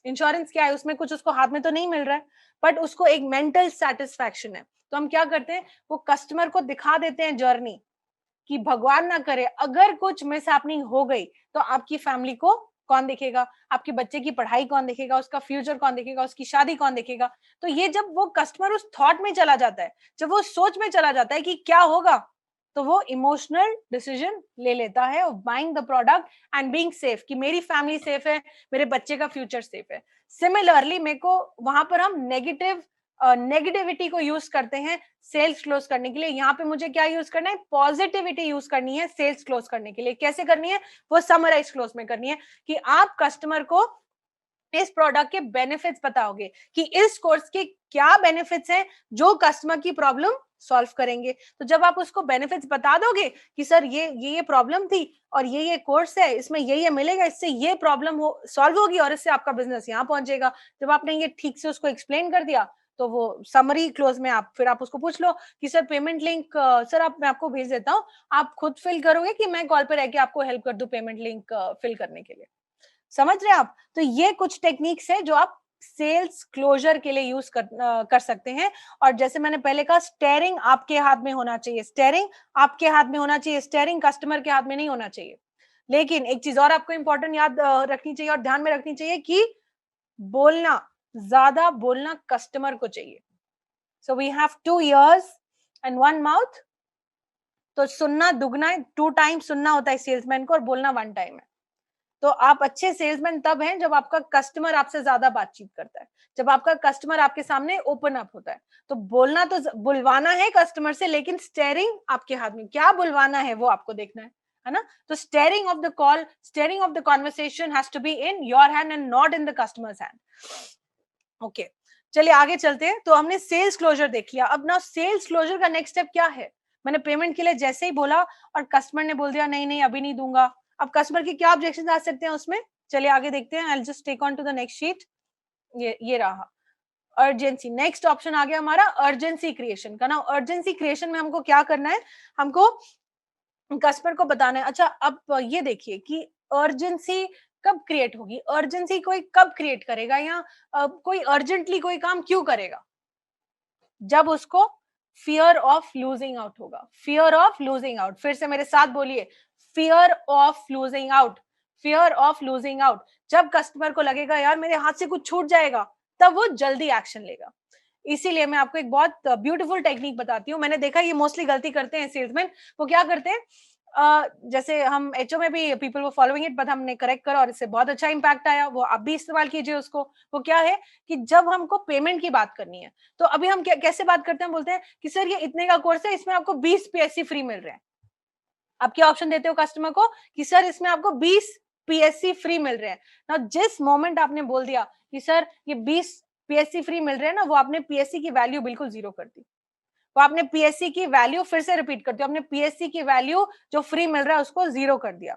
इंश्योरेंस क्या है, उसमें कुछ उसको हाथ में तो नहीं मिल रहा है, बट उसको एक मेंटल सेटिस्फैक्शन है। तो हम क्या करते हैं, वो कस्टमर को दिखा देते हैं जर्नी कि भगवान ना करे अगर कुछ मिस हैपनिंग हो गई तो आपकी फैमिली को कौन देखेगा, आपके बच्चे की पढ़ाई कौन देखेगा, उसका फ्यूचर कौन देखेगा, उसकी शादी कौन देखेगा। तो ये जब वो कस्टमर उस थॉट में चला जाता है, जब वो सोच में चला जाता है कि क्या होगा, तो वो इमोशनल डिसीजन ले लेता है of buying the product and being safe, कि मेरी फैमिली सेफ है, मेरे बच्चे का फ्यूचर सेफ है। सिमिलरली मेरे को वहां पर हम नेगेटिविटी को यूज करते हैं सेल्स क्लोज करने के लिए। यहाँ पे मुझे क्या यूज करना है, पॉजिटिविटी यूज करनी है सेल्स क्लोज करने के लिए। कैसे करनी है, वो समराइज क्लोज में करनी है कि आप कस्टमर को इस प्रोडक्ट के बेनिफिट्स बताओगे कि इस कोर्स के क्या बेनिफिट्स हैं जो कस्टमर की प्रॉब्लम सॉल्व करेंगे। तो जब आप उसको बेनिफिट्स बता दोगे कि सर ये प्रॉब्लम थी और ये कोर्स है, इसमें ये मिलेगा, इससे ये प्रॉब्लम हो सॉल्व होगी और इससे आपका बिजनेस यहाँ पहुंचेगा। जब आपने ये ठीक से उसको एक्सप्लेन कर दिया, तो वो समरी क्लोज में आप फिर आप उसको पूछ लो कि सर पेमेंट लिंक सर आप मैं आपको भेज देता हूँ, आप खुद फिल करोगे कि मैं कॉल पे रह के आपको हेल्प कर दूं पेमेंट लिंक फिल करने के लिए। समझ रहे हैं आप। तो ये कुछ टेक्निक्स है जो आप सेल्स क्लोजर के लिए यूज कर सकते हैं। और जैसे मैंने पहले कहा, स्टेयरिंग आपके हाथ में होना चाहिए, स्टेयरिंग आपके हाथ में होना चाहिए, स्टेयरिंग कस्टमर के हाथ में नहीं होना चाहिए। लेकिन एक चीज और आपको इंपॉर्टेंट याद रखनी चाहिए और ध्यान में रखनी चाहिए कि बोलना, ज्यादा बोलना कस्टमर को चाहिए। So we have 2 years and 1 mouth. तो सुनना दुगना है, 2 टाइम सुनना होता है सेल्समैन को और बोलना 1 टाइम है। तो आप अच्छे सेल्समैन तब हैं जब आपका कस्टमर आपसे ज्यादा बातचीत करता है, जब आपका कस्टमर आपके सामने ओपन अप होता है। तो बोलना तो बुलवाना है कस्टमर से, लेकिन स्टेयरिंग आपके हाथ में, क्या बुलवाना है वो आपको देखना है ना। तो steering of the call, steering of the conversation has to be in your hand and not in the customers hand. Okay, चलिए आगे चलते हैं। तो हमने सेल्स क्लोजर देख लिया। अब ना सेल्स क्लोजर का नेक्स्ट स्टेप क्या है? मैंने पेमेंट के लिए जैसे ही बोला और कस्टमर ने बोल दिया नहीं नहीं अभी नहीं दूंगा, अब कस्टमर की क्या ऑब्जेक्शन आ सकते हैं उसमें? चलिए आगे देखते हैं। I just take on to the next sheet. ये रहा अर्जेंसी। नेक्स्ट ऑप्शन आ गया हमारा अर्जेंसी क्रिएशन का। ना अर्जेंसी क्रिएशन में हमको क्या करना है? हमको कस्टमर को बताना है। अच्छा, अब ये देखिए कि अर्जेंसी कब क्रिएट होगी, अर्जेंसी कोई कब क्रिएट करेगा, या कोई अर्जेंटली कोई काम क्यों करेगा? जब उसको फियर ऑफ लूजिंग आउट होगा। फियर ऑफ लूजिंग आउट, फिर से मेरे साथ बोलिए, fear of losing out, fear of losing out. जब कस्टमर को लगेगा यार मेरे हाथ से कुछ छूट जाएगा, तब वो जल्दी एक्शन लेगा। इसीलिए मैं आपको एक बहुत ब्यूटीफुल टेक्निक बताती हूँ। मैंने देखा ये मोस्टली गलती करते हैं सेल्समैन। वो क्या करते हैं, जैसे हम एचओ में भी पीपल वो फॉलोइंग इट, बट हमने करेक्ट करा और इससे बहुत अच्छा इंपैक्ट आया, वो आप भी इस्तेमाल कीजिए उसको। वो क्या है कि जब हमको पेमेंट की बात करनी है, तो अभी हम कैसे बात करते हैं, बोलते हैं कि सर ये इतने का कोर्स है, इसमें आपको 20 पीएससी फ्री मिल रहे हैं। आप क्या ऑप्शन देते हो कस्टमर को कि सर इसमें आपको 20 पीएससी फ्री मिल रहे हैं ना। जिस मोमेंट आपने बोल दिया कि सर ये 20 पीएससी फ्री मिल रहे हैं ना, वो आपने पीएससी की वैल्यू बिल्कुल जीरो कर दी। वो आपने पीएससी की वैल्यू, फिर से रिपीट करती हूँ, आपने पीएससी की वैल्यू जो फ्री मिल रहा है उसको जीरो कर दिया।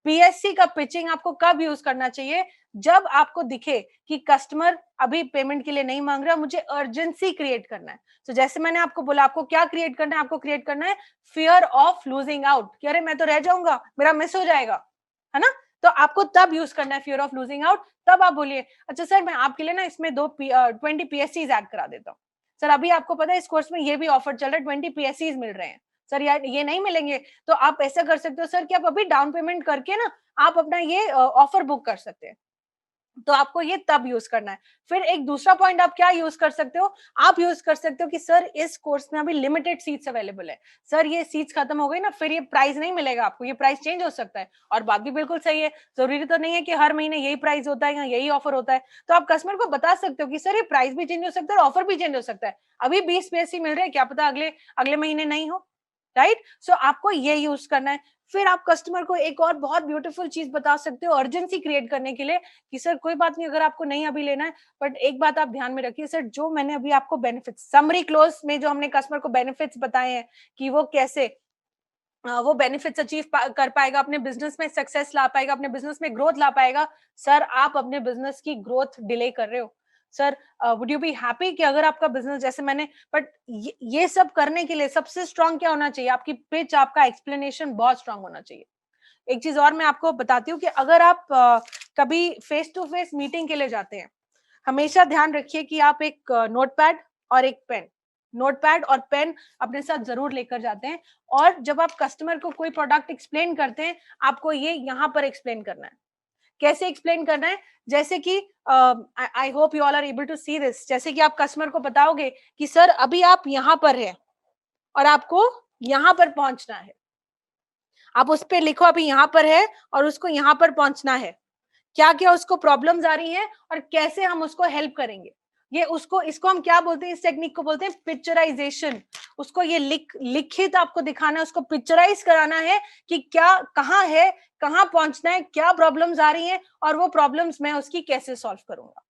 पीएससी का पिचिंग आपको कब यूज करना चाहिए? जब आपको दिखे कि कस्टमर अभी पेमेंट के लिए नहीं मांग रहा, मुझे अर्जेंसी क्रिएट करना है। तो जैसे मैंने आपको बोला, आपको क्या क्रिएट करना है? आपको क्रिएट करना है फियर ऑफ लूजिंग आउट, कि अरे मैं तो रह जाऊंगा, मेरा मिस हो जाएगा, है ना। तो आपको तब यूज करना है फियर ऑफ लूजिंग आउट। तब आप बोलिए अच्छा सर मैं आपके लिए ना इसमें 20 पीएससीज ऐड करा देता हूँ। सर अभी आपको पता है इस कोर्स में ये भी ऑफर चल रहा है, 20 पीएससीज मिल रहे हैं। सर यार ये नहीं मिलेंगे, तो आप ऐसा कर सकते हो सर कि आप अभी डाउन पेमेंट करके ना आप अपना ये ऑफर बुक कर सकते हैं। तो आपको ये तब यूज करना है। फिर एक दूसरा पॉइंट आप क्या यूज कर सकते हो? आप यूज कर सकते हो कि सर इस कोर्स में अभी लिमिटेड सीट्स अवेलेबल है, सर ये सीट्स खत्म हो गई ना फिर ये प्राइस नहीं मिलेगा आपको, ये प्राइस चेंज हो सकता है। और बात भी बिल्कुल सही है, जरूरी तो नहीं है कि हर महीने यही प्राइस होता है या यही ऑफर होता है। तो आप कस्टमर को बता सकते हो कि सर ये प्राइस भी चेंज हो सकता है और ऑफर भी चेंज हो सकता है। अभी 20 पीएससी मिल रहे हैं, क्या पता अगले अगले महीने नहीं हो, राइट। सो आपको ये यूज करना है। फिर आप कस्टमर को एक और बहुत ब्यूटीफुल चीज बता सकते हो अर्जेंसी क्रिएट करने के लिए, कि सर कोई बात नहीं अगर आपको नहीं अभी लेना है, बट एक बात आप ध्यान में रखिए सर, जो मैंने अभी आपको बेनिफिट्स समरी क्लोज में जो हमने कस्टमर को बेनिफिट्स बताए हैं कि वो कैसे वो बेनिफिट्स अचीव कर पाएगा, अपने बिजनेस में सक्सेस ला पाएगा, अपने बिजनेस में ग्रोथ ला पाएगा। सर आप अपने बिजनेस की ग्रोथ डिले कर रहे हो। Sir would you be happy कि अगर आपका बिजनेस जैसे मैंने, बट ये सब करने के लिए सबसे स्ट्रांग क्या होना चाहिए? आपकी पिच, आपका एक्सप्लेनेशन बहुत स्ट्रांग होना चाहिए। एक चीज और मैं आपको बताती हूँ कि अगर आप कभी फेस टू फेस मीटिंग के लिए जाते हैं, हमेशा ध्यान रखिए कि आप एक नोटपैड और एक पेन, नोटपैड और पेन अपने साथ जरूर लेकर जाते हैं। और जब आप कस्टमर को कोई प्रोडक्ट एक्सप्लेन करते हैं, आपको ये यहाँ पर एक्सप्लेन करना है। कैसे एक्सप्लेन करना है? जैसे कि I hope you all are able to see this. जैसे कि आप कस्टमर को बताओगे कि सर अभी आप यहाँ पर हैं और आपको यहाँ पर पहुंचना है, आप उस पर लिखो अभी यहाँ पर है और उसको यहाँ पर पहुंचना है, क्या क्या उसको प्रॉब्लम्स आ रही हैं और कैसे हम उसको हेल्प करेंगे। ये उसको, इसको हम क्या बोलते हैं, इस टेक्निक को बोलते हैं पिक्चराइजेशन। उसको ये लिखित आपको दिखाना है, उसको पिक्चराइज कराना है कि क्या कहाँ है, कहाँ पहुंचना है, क्या प्रॉब्लम्स आ रही हैं और वो प्रॉब्लम्स मैं उसकी कैसे सॉल्व करूंगा।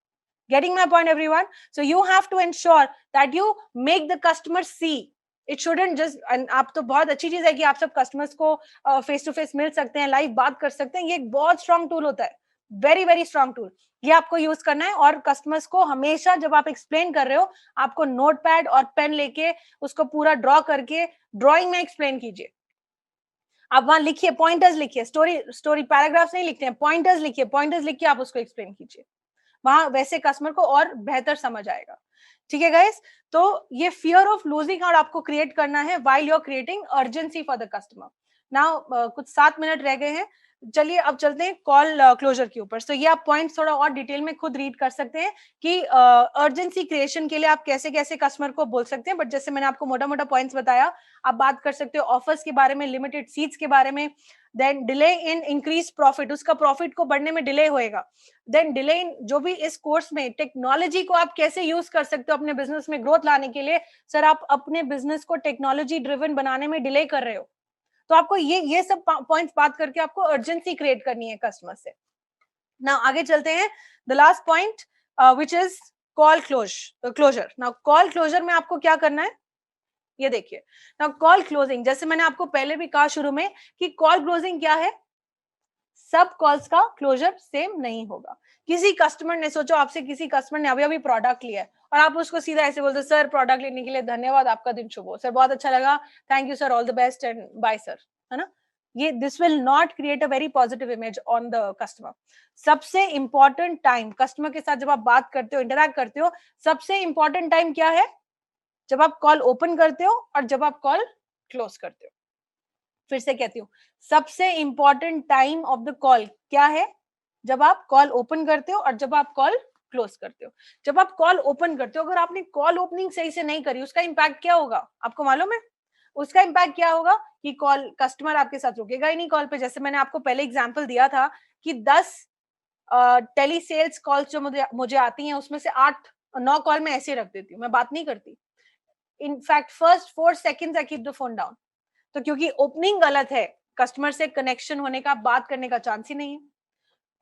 Getting my point, everyone? So you have to ensure that you make the customer see. It shouldn't just, and आप तो बहुत अच्छी चीज है कि आप सब कस्टमर्स को फेस टू फेस मिल सकते हैं, लाइव बात कर सकते हैं, ये एक बहुत स्ट्रांग टूल होता है, वेरी वेरी स्ट्रांग टूल। ये आपको यूज करना है और कस्टमर्स को हमेशा जब आप एक्सप्लेन कर रहे हो, आपको नोटपैड और पेन लेके उसको पूरा ड्रॉ करके ड्रॉइंग में एक्सप्लेन कीजिए। आप वहां लिखिए, पॉइंटर्स लिखिए, स्टोरी पैराग्राफ्स नहीं लिखते हैं, पॉइंटर्स लिखिए, पॉइंटर्स लिख के आप उसको एक्सप्लेन कीजिए। वहां वैसे कस्टमर को और बेहतर समझ आएगा। ठीक है गाइस, तो ये फियर ऑफ लूजिंग आउट आपको क्रिएट करना है while you are creating urgency for the customer. Now कुछ 7 मिनट रह गए हैं, चलिए अब चलते हैं कॉल क्लोजर के ऊपर। तो ये आप पॉइंट्स थोड़ा और डिटेल में खुद रीड कर सकते हैं कि अर्जेंसी क्रिएशन के लिए आप कैसे कैसे कस्टमर को बोल सकते हैं, बट जैसे मैंने आपको मोटा मोटा पॉइंट्स बताया, आप बात कर सकते हो ऑफर्स के बारे में, लिमिटेड सीट्स के बारे में, then delay in increase profit, उसका प्रॉफिट को बढ़ने में डिले होएगा, देन डिले इन जो भी इस कोर्स में टेक्नोलॉजी को आप कैसे यूज कर सकते हो अपने बिजनेस में ग्रोथ लाने के लिए। सर आप अपने बिजनेस को टेक्नोलॉजी ड्रिवन बनाने में डिले कर रहे हो, तो आपको ये सब पॉइंट्स बात करके आपको अर्जेंसी क्रिएट करनी है कस्टमर से। ना आगे चलते हैं, the last point which is call closure. Now call closure में आपको क्या करना है, ये देखिए। नाउ कॉल क्लोजिंग, जैसे मैंने आपको पहले भी कहा शुरू में कि कॉल क्लोजिंग क्या है, सब कॉल्स का क्लोजर सेम नहीं होगा। किसी कस्टमर ने, सोचो आपसे किसी कस्टमर ने अभी अभी प्रोडक्ट लिया है और आप उसको सीधा ऐसे बोलते, सर प्रोडक्ट लेने के लिए धन्यवाद, आपका दिन शुभ हो, सर बहुत अच्छा लगा, thank you sir, all the best and bye sir, है ना। ये this will not create a very positive image on the customer. सबसे इंपॉर्टेंट टाइम कस्टमर के साथ जब आप बात करते हो, इंटरैक्ट करते हो, सबसे इंपॉर्टेंट टाइम क्या है, जब आप कॉल ओपन करते हो और जब आप कॉल क्लोज करते हो। फिर से कहती हूँ, सबसे important time of the call क्या है, जब आप कॉल ओपन करते हो और जब आप कॉल क्लोज करते हो। जब आप कॉल ओपन करते हो, अगर आपने कॉल ओपनिंग सही से नहीं करी, उसका इंपैक्ट क्या होगा आपको मालूम है, उसका इंपैक्ट क्या होगा कि कॉल कस्टमर आपके साथ रुकेगा ही नहीं कॉल पे। जैसे मैंने आपको पहले एग्जांपल दिया था कि 10 टेली सेल्स कॉल्स जो मुझे मुझे आती हैं, उसमें से 8-9 कॉल मैं ऐसे रख देती हूँ, मैं बात नहीं करती। In fact first 4 seconds I keep the phone down. तो क्योंकि ओपनिंग गलत है, कस्टमर से कनेक्शन होने का, बात करने का चांस ही नहीं है।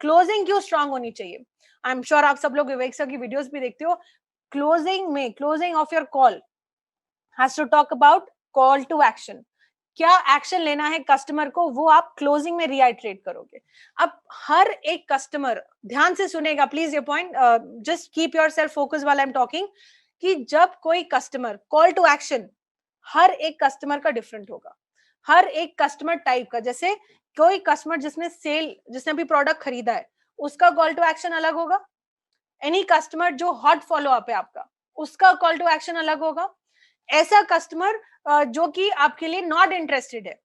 क्लोजिंग क्यों स्ट्रांग होनी चाहिए, आई एम श्योर आप सब लोग विवेक सर की वीडियोस भी देखते हो। क्लोजिंग में, closing of your call has to talk about call to action. क्या एक्शन लेना है कस्टमर को, वो आप क्लोजिंग में रिआइट्रेट करोगे। अब हर एक कस्टमर ध्यान से सुनेगा प्लीज ये point, just keep yourself focus while I am talking, कि जब कोई कस्टमर कॉल टू एक्शन, हर एक कस्टमर का डिफरेंट होगा, हर एक कस्टमर टाइप का। जैसे कोई कस्टमर जिसने अभी प्रोडक्ट खरीदा है, उसका कॉल टू एक्शन अलग होगा। एनी कस्टमर जो हॉट फॉलो अप है आपका, उसका कॉल टू एक्शन अलग होगा। ऐसा कस्टमर जो कि आपके लिए नॉट इंटरेस्टेड है,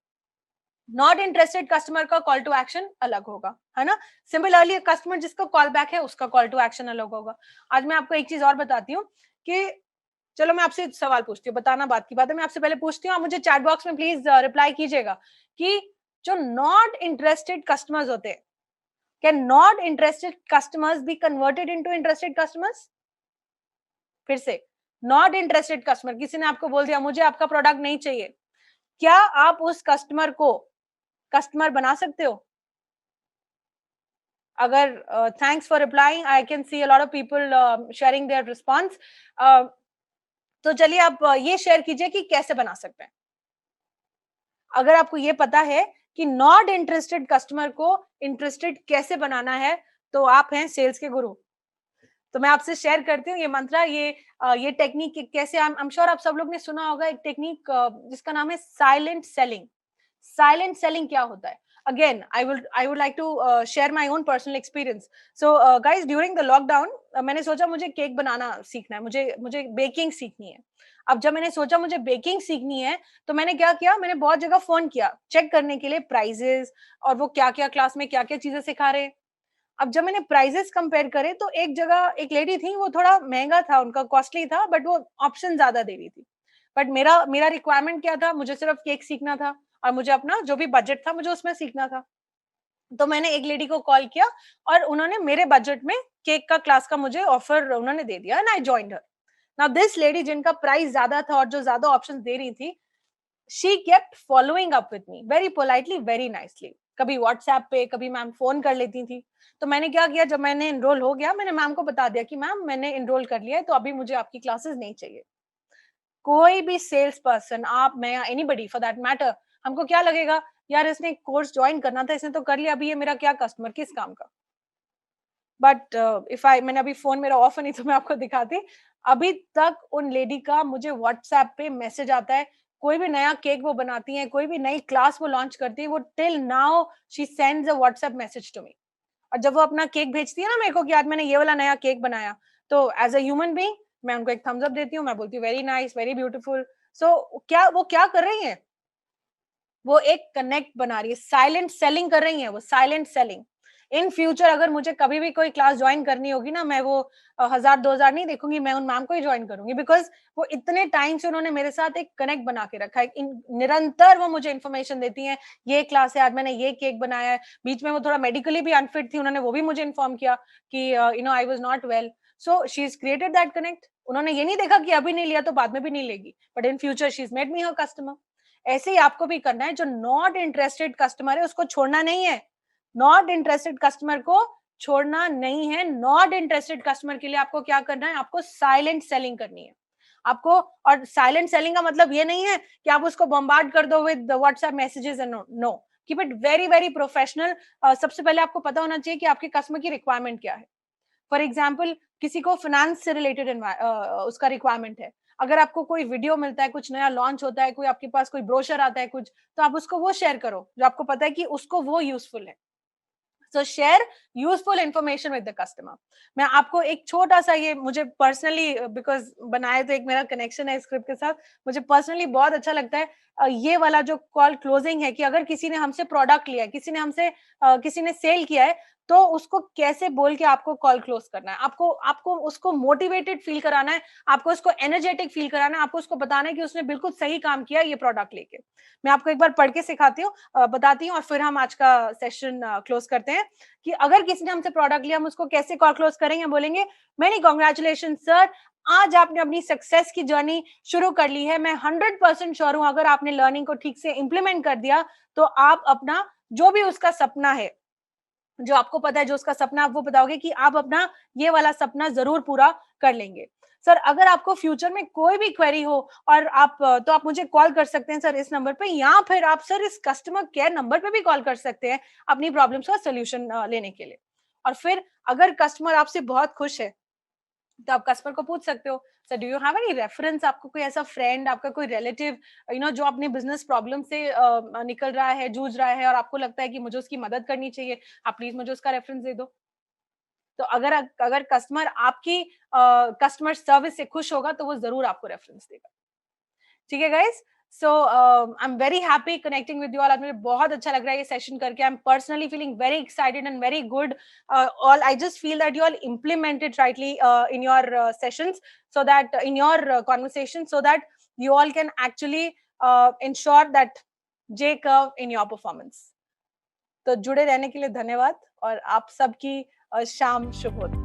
नॉट इंटरेस्टेड कस्टमर का कॉल टू एक्शन अलग होगा, है ना। सिमिलरली कस्टमर जिसका कॉल बैक है, उसका कॉल टू एक्शन अलग होगा। आज मैं आपको एक चीज और बताती हूँ कि, चलो मैं आपसे सवाल पूछती हूँ, बताना बात की बात है, मैं आपसे पहले पूछती हूँ, आप मुझे चैट बॉक्स में प्लीज रिप्लाई कीजिएगा कि जो नॉट इंटरेस्टेड कस्टमर्स होते हैं, can not interested customers be converted into interested customers. फिर से, नॉट इंटरेस्टेड कस्टमर, किसी ने आपको बोल दिया मुझे आपका प्रोडक्ट नहीं चाहिए, क्या आप उस कस्टमर को कस्टमर बना सकते हो। अगर thanks for replying, I can see a lot of people sharing their response. तो चलिए आप ये शेयर कीजिए कि कैसे बना सकते हैं। अगर आपको ये पता है कि नॉट इंटरेस्टेड कस्टमर को इंटरेस्टेड कैसे बनाना है, तो आप हैं सेल्स के गुरु। तो मैं आपसे शेयर करती हूँ ये मंत्र, ये टेक्निक कैसे। आई एम श्योर आप सब लोग ने सुना होगा एक टेक्निक जिसका नाम है साइलेंट सेलिंग। साइलेंट सेलिंग क्या होता है, again I would like to share my own personal experience. So guys, during the lockdown मैंने सोचा मुझे केक बनाना सीखना है, मुझे बेकिंग सीखनी है। अब जब मैंने सोचा मुझे बेकिंग सीखनी है, तो मैंने क्या किया, मैंने बहुत जगह फोन किया चेक करने के लिए प्राइजेस और वो क्या क्या क्लास में क्या क्या चीजें सिखा रहे हैं। अब जब मैंने प्राइजेस कंपेयर करे, तो एक जगह एक लेडी थी, वो थोड़ा महंगा था, उनका कॉस्टली था, बट वो ऑप्शन ज्यादा दे रही थी। बट मेरा मेरा रिक्वायरमेंट क्या था, मुझे सिर्फ केक सीखना था और मुझे अपना जो भी बजट था मुझे उसमें सीखना था। तो मैंने एक लेडी को कॉल किया और उन्होंने मेरे बजट में केक का क्लास का मुझे ऑफर उन्होंने दे दिया and I joined her. Now this lady जिनका प्राइस ज्यादा था और जो ज्यादा ऑप्शंस दे रही थी, she kept following up with me very politely, very nicely. कभी व्हाट्सएप पे, कभी मैम फोन कर लेती थी। तो मैंने क्या किया, जब मैंने एनरोल हो गया, मैंने मैम को बता दिया कि मैम मैंने एनरोल कर लिया है, तो अभी मुझे आपकी क्लासेस नहीं चाहिए। कोई भी सेल्स पर्सन, आप, मैं या एनीबडी फॉर दैट मैटर, हमको क्या लगेगा, यार इसने कोर्स ज्वाइन करना था, इसने तो कर लिया, अभी ये मेरा क्या कस्टमर, किस काम का। बट इफ आई, मैंने अभी फोन मेरा ऑफ है, नहीं तो मैं आपको दिखाती। अभी तक उन लेडी का मुझे व्हाट्सएप पे मैसेज आता है, कोई भी नया केक वो बनाती है, कोई भी नई क्लास वो लॉन्च करती है, वो till now she sends a WhatsApp message to me. और जब वो अपना केक भेजती है ना मेरे को कि आज मैंने ये वाला नया केक बनाया, तो एज अ ह्यूमन बीइंग मैं उनको एक थम्स अप देती हूँ, मैं बोलती हूँ वेरी नाइस, वेरी ब्यूटीफुल। सो वो क्या कर रही है, वो एक कनेक्ट बना रही है, साइलेंट सेलिंग कर रही है, वो साइलेंट सेलिंग। इन फ्यूचर अगर मुझे कभी भी कोई क्लास ज्वाइन करनी होगी ना, मैं वो 1000-2000 नहीं देखूंगी, मैं उन मैम को ही ज्वाइन करूंगी, बिकॉज वो इतने टाइम से उन्होंने मेरे साथ एक कनेक्ट बना के रखा है। निरंतर वो मुझे इन्फॉर्मेशन देती हैं, ये क्लास है, आज मैंने ये केक बनाया है। बीच में वो थोड़ा मेडिकली भी अनफिट थी, उन्होंने वो भी मुझे इन्फॉर्म किया कि I was not well. So she is created that connect. उन्होंने ये नहीं देखा कि अभी नहीं लिया तो बाद में भी नहीं लेगी, but in future she is made me her customer. ऐसे ही आपको भी करना है। जो नॉट इंटरेस्टेड कस्टमर है उसको छोड़ना नहीं है। नॉट इंटरेस्टेड कस्टमर को छोड़ना नहीं है। नॉट इंटरेस्टेड कस्टमर के लिए आपको क्या करना है, आपको साइलेंट सेलिंग करनी है आपको। और साइलेंट सेलिंग का मतलब ये नहीं है कि आप उसको बॉम्बार्ड कर दो with WhatsApp messages and no, keep it very very professional. सबसे पहले आपको पता होना चाहिए कि आपके कस्टमर की रिक्वायरमेंट क्या है। फॉर एग्जाम्पल किसी को फाइनेंस से रिलेटेड उसका रिक्वायरमेंट है, अगर आपको कोई वीडियो मिलता है, कुछ नया लॉन्च होता है, कोई आपके पास कोई ब्रोशर आता है कुछ, तो आप उसको वो शेयर करो जो आपको पता है कि उसको वो यूजफुल है। सो share useful information with the customer. मैं आपको एक छोटा सा, ये मुझे पर्सनली बिकॉज बनाए तो एक मेरा कनेक्शन है स्क्रिप्ट के साथ, मुझे पर्सनली बहुत अच्छा लगता है ये वाला जो कॉल क्लोजिंग है, कि अगर किसी ने हमसे प्रोडक्ट लिया है, किसी ने सेल किया है, तो उसको कैसे बोल के आपको कॉल क्लोज करना है। आपको आपको उसको मोटिवेटेड फील कराना है, आपको उसको एनर्जेटिक फील कराना है, आपको उसको बताना है कि उसने बिल्कुल सही काम किया ये प्रोडक्ट लेके। मैं आपको एक बार पढ़ के सिखाती हूँ, बताती हूँ, और फिर हम आज का सेशन क्लोज करते हैं। कि अगर किसी ने हमसे प्रोडक्ट लिया, हम उसको कैसे कॉल क्लोज करेंगे, बोलेंगे मेनी कॉन्ग्रेचुलेशन सर, आज आपने अपनी सक्सेस की जर्नी शुरू कर ली है। मैं 100% श्योर हूं, अगर आपने लर्निंग को ठीक से इंप्लीमेंट कर दिया, तो आप अपना जो भी उसका सपना है, जो आपको पता है जो उसका सपना, आप वो बताओगे कि आप अपना ये वाला सपना जरूर पूरा कर लेंगे। सर अगर आपको फ्यूचर में कोई भी क्वेरी हो और तो आप मुझे कॉल कर सकते हैं सर इस नंबर पे, या फिर आप सर इस कस्टमर केयर नंबर पे भी कॉल कर सकते हैं अपनी प्रॉब्लम्स का सोल्यूशन लेने के लिए। और फिर अगर कस्टमर आपसे बहुत खुश है, तो आप कस्टमर को पूछ सकते हो, sir do you have any reference, आपको कोई ऐसा फ्रेंड, आपका कोई रिलेटिव जो अपने बिजनेस प्रॉब्लम से निकल रहा है, जूझ रहा है, और आपको लगता है कि मुझे उसकी मदद करनी चाहिए, आप प्लीज मुझे उसका रेफरेंस दे दो। तो अगर अगर कस्टमर आपकी कस्टमर सर्विस से खुश होगा, तो वो जरूर आपको रेफरेंस देगा। ठीक है guys. So I am very happy connecting with you all. आज मुझे बहुत अच्छा लग रहा है ये सेशन करके। I am personally feeling very excited and very good. All I just feel that you all implemented rightly in your sessions, so that in your conversation, so that you all can actually ensure that J curve in your performance. तो जुड़े रहने के लिए धन्यवाद, और आप सबकी शाम शुभ हो।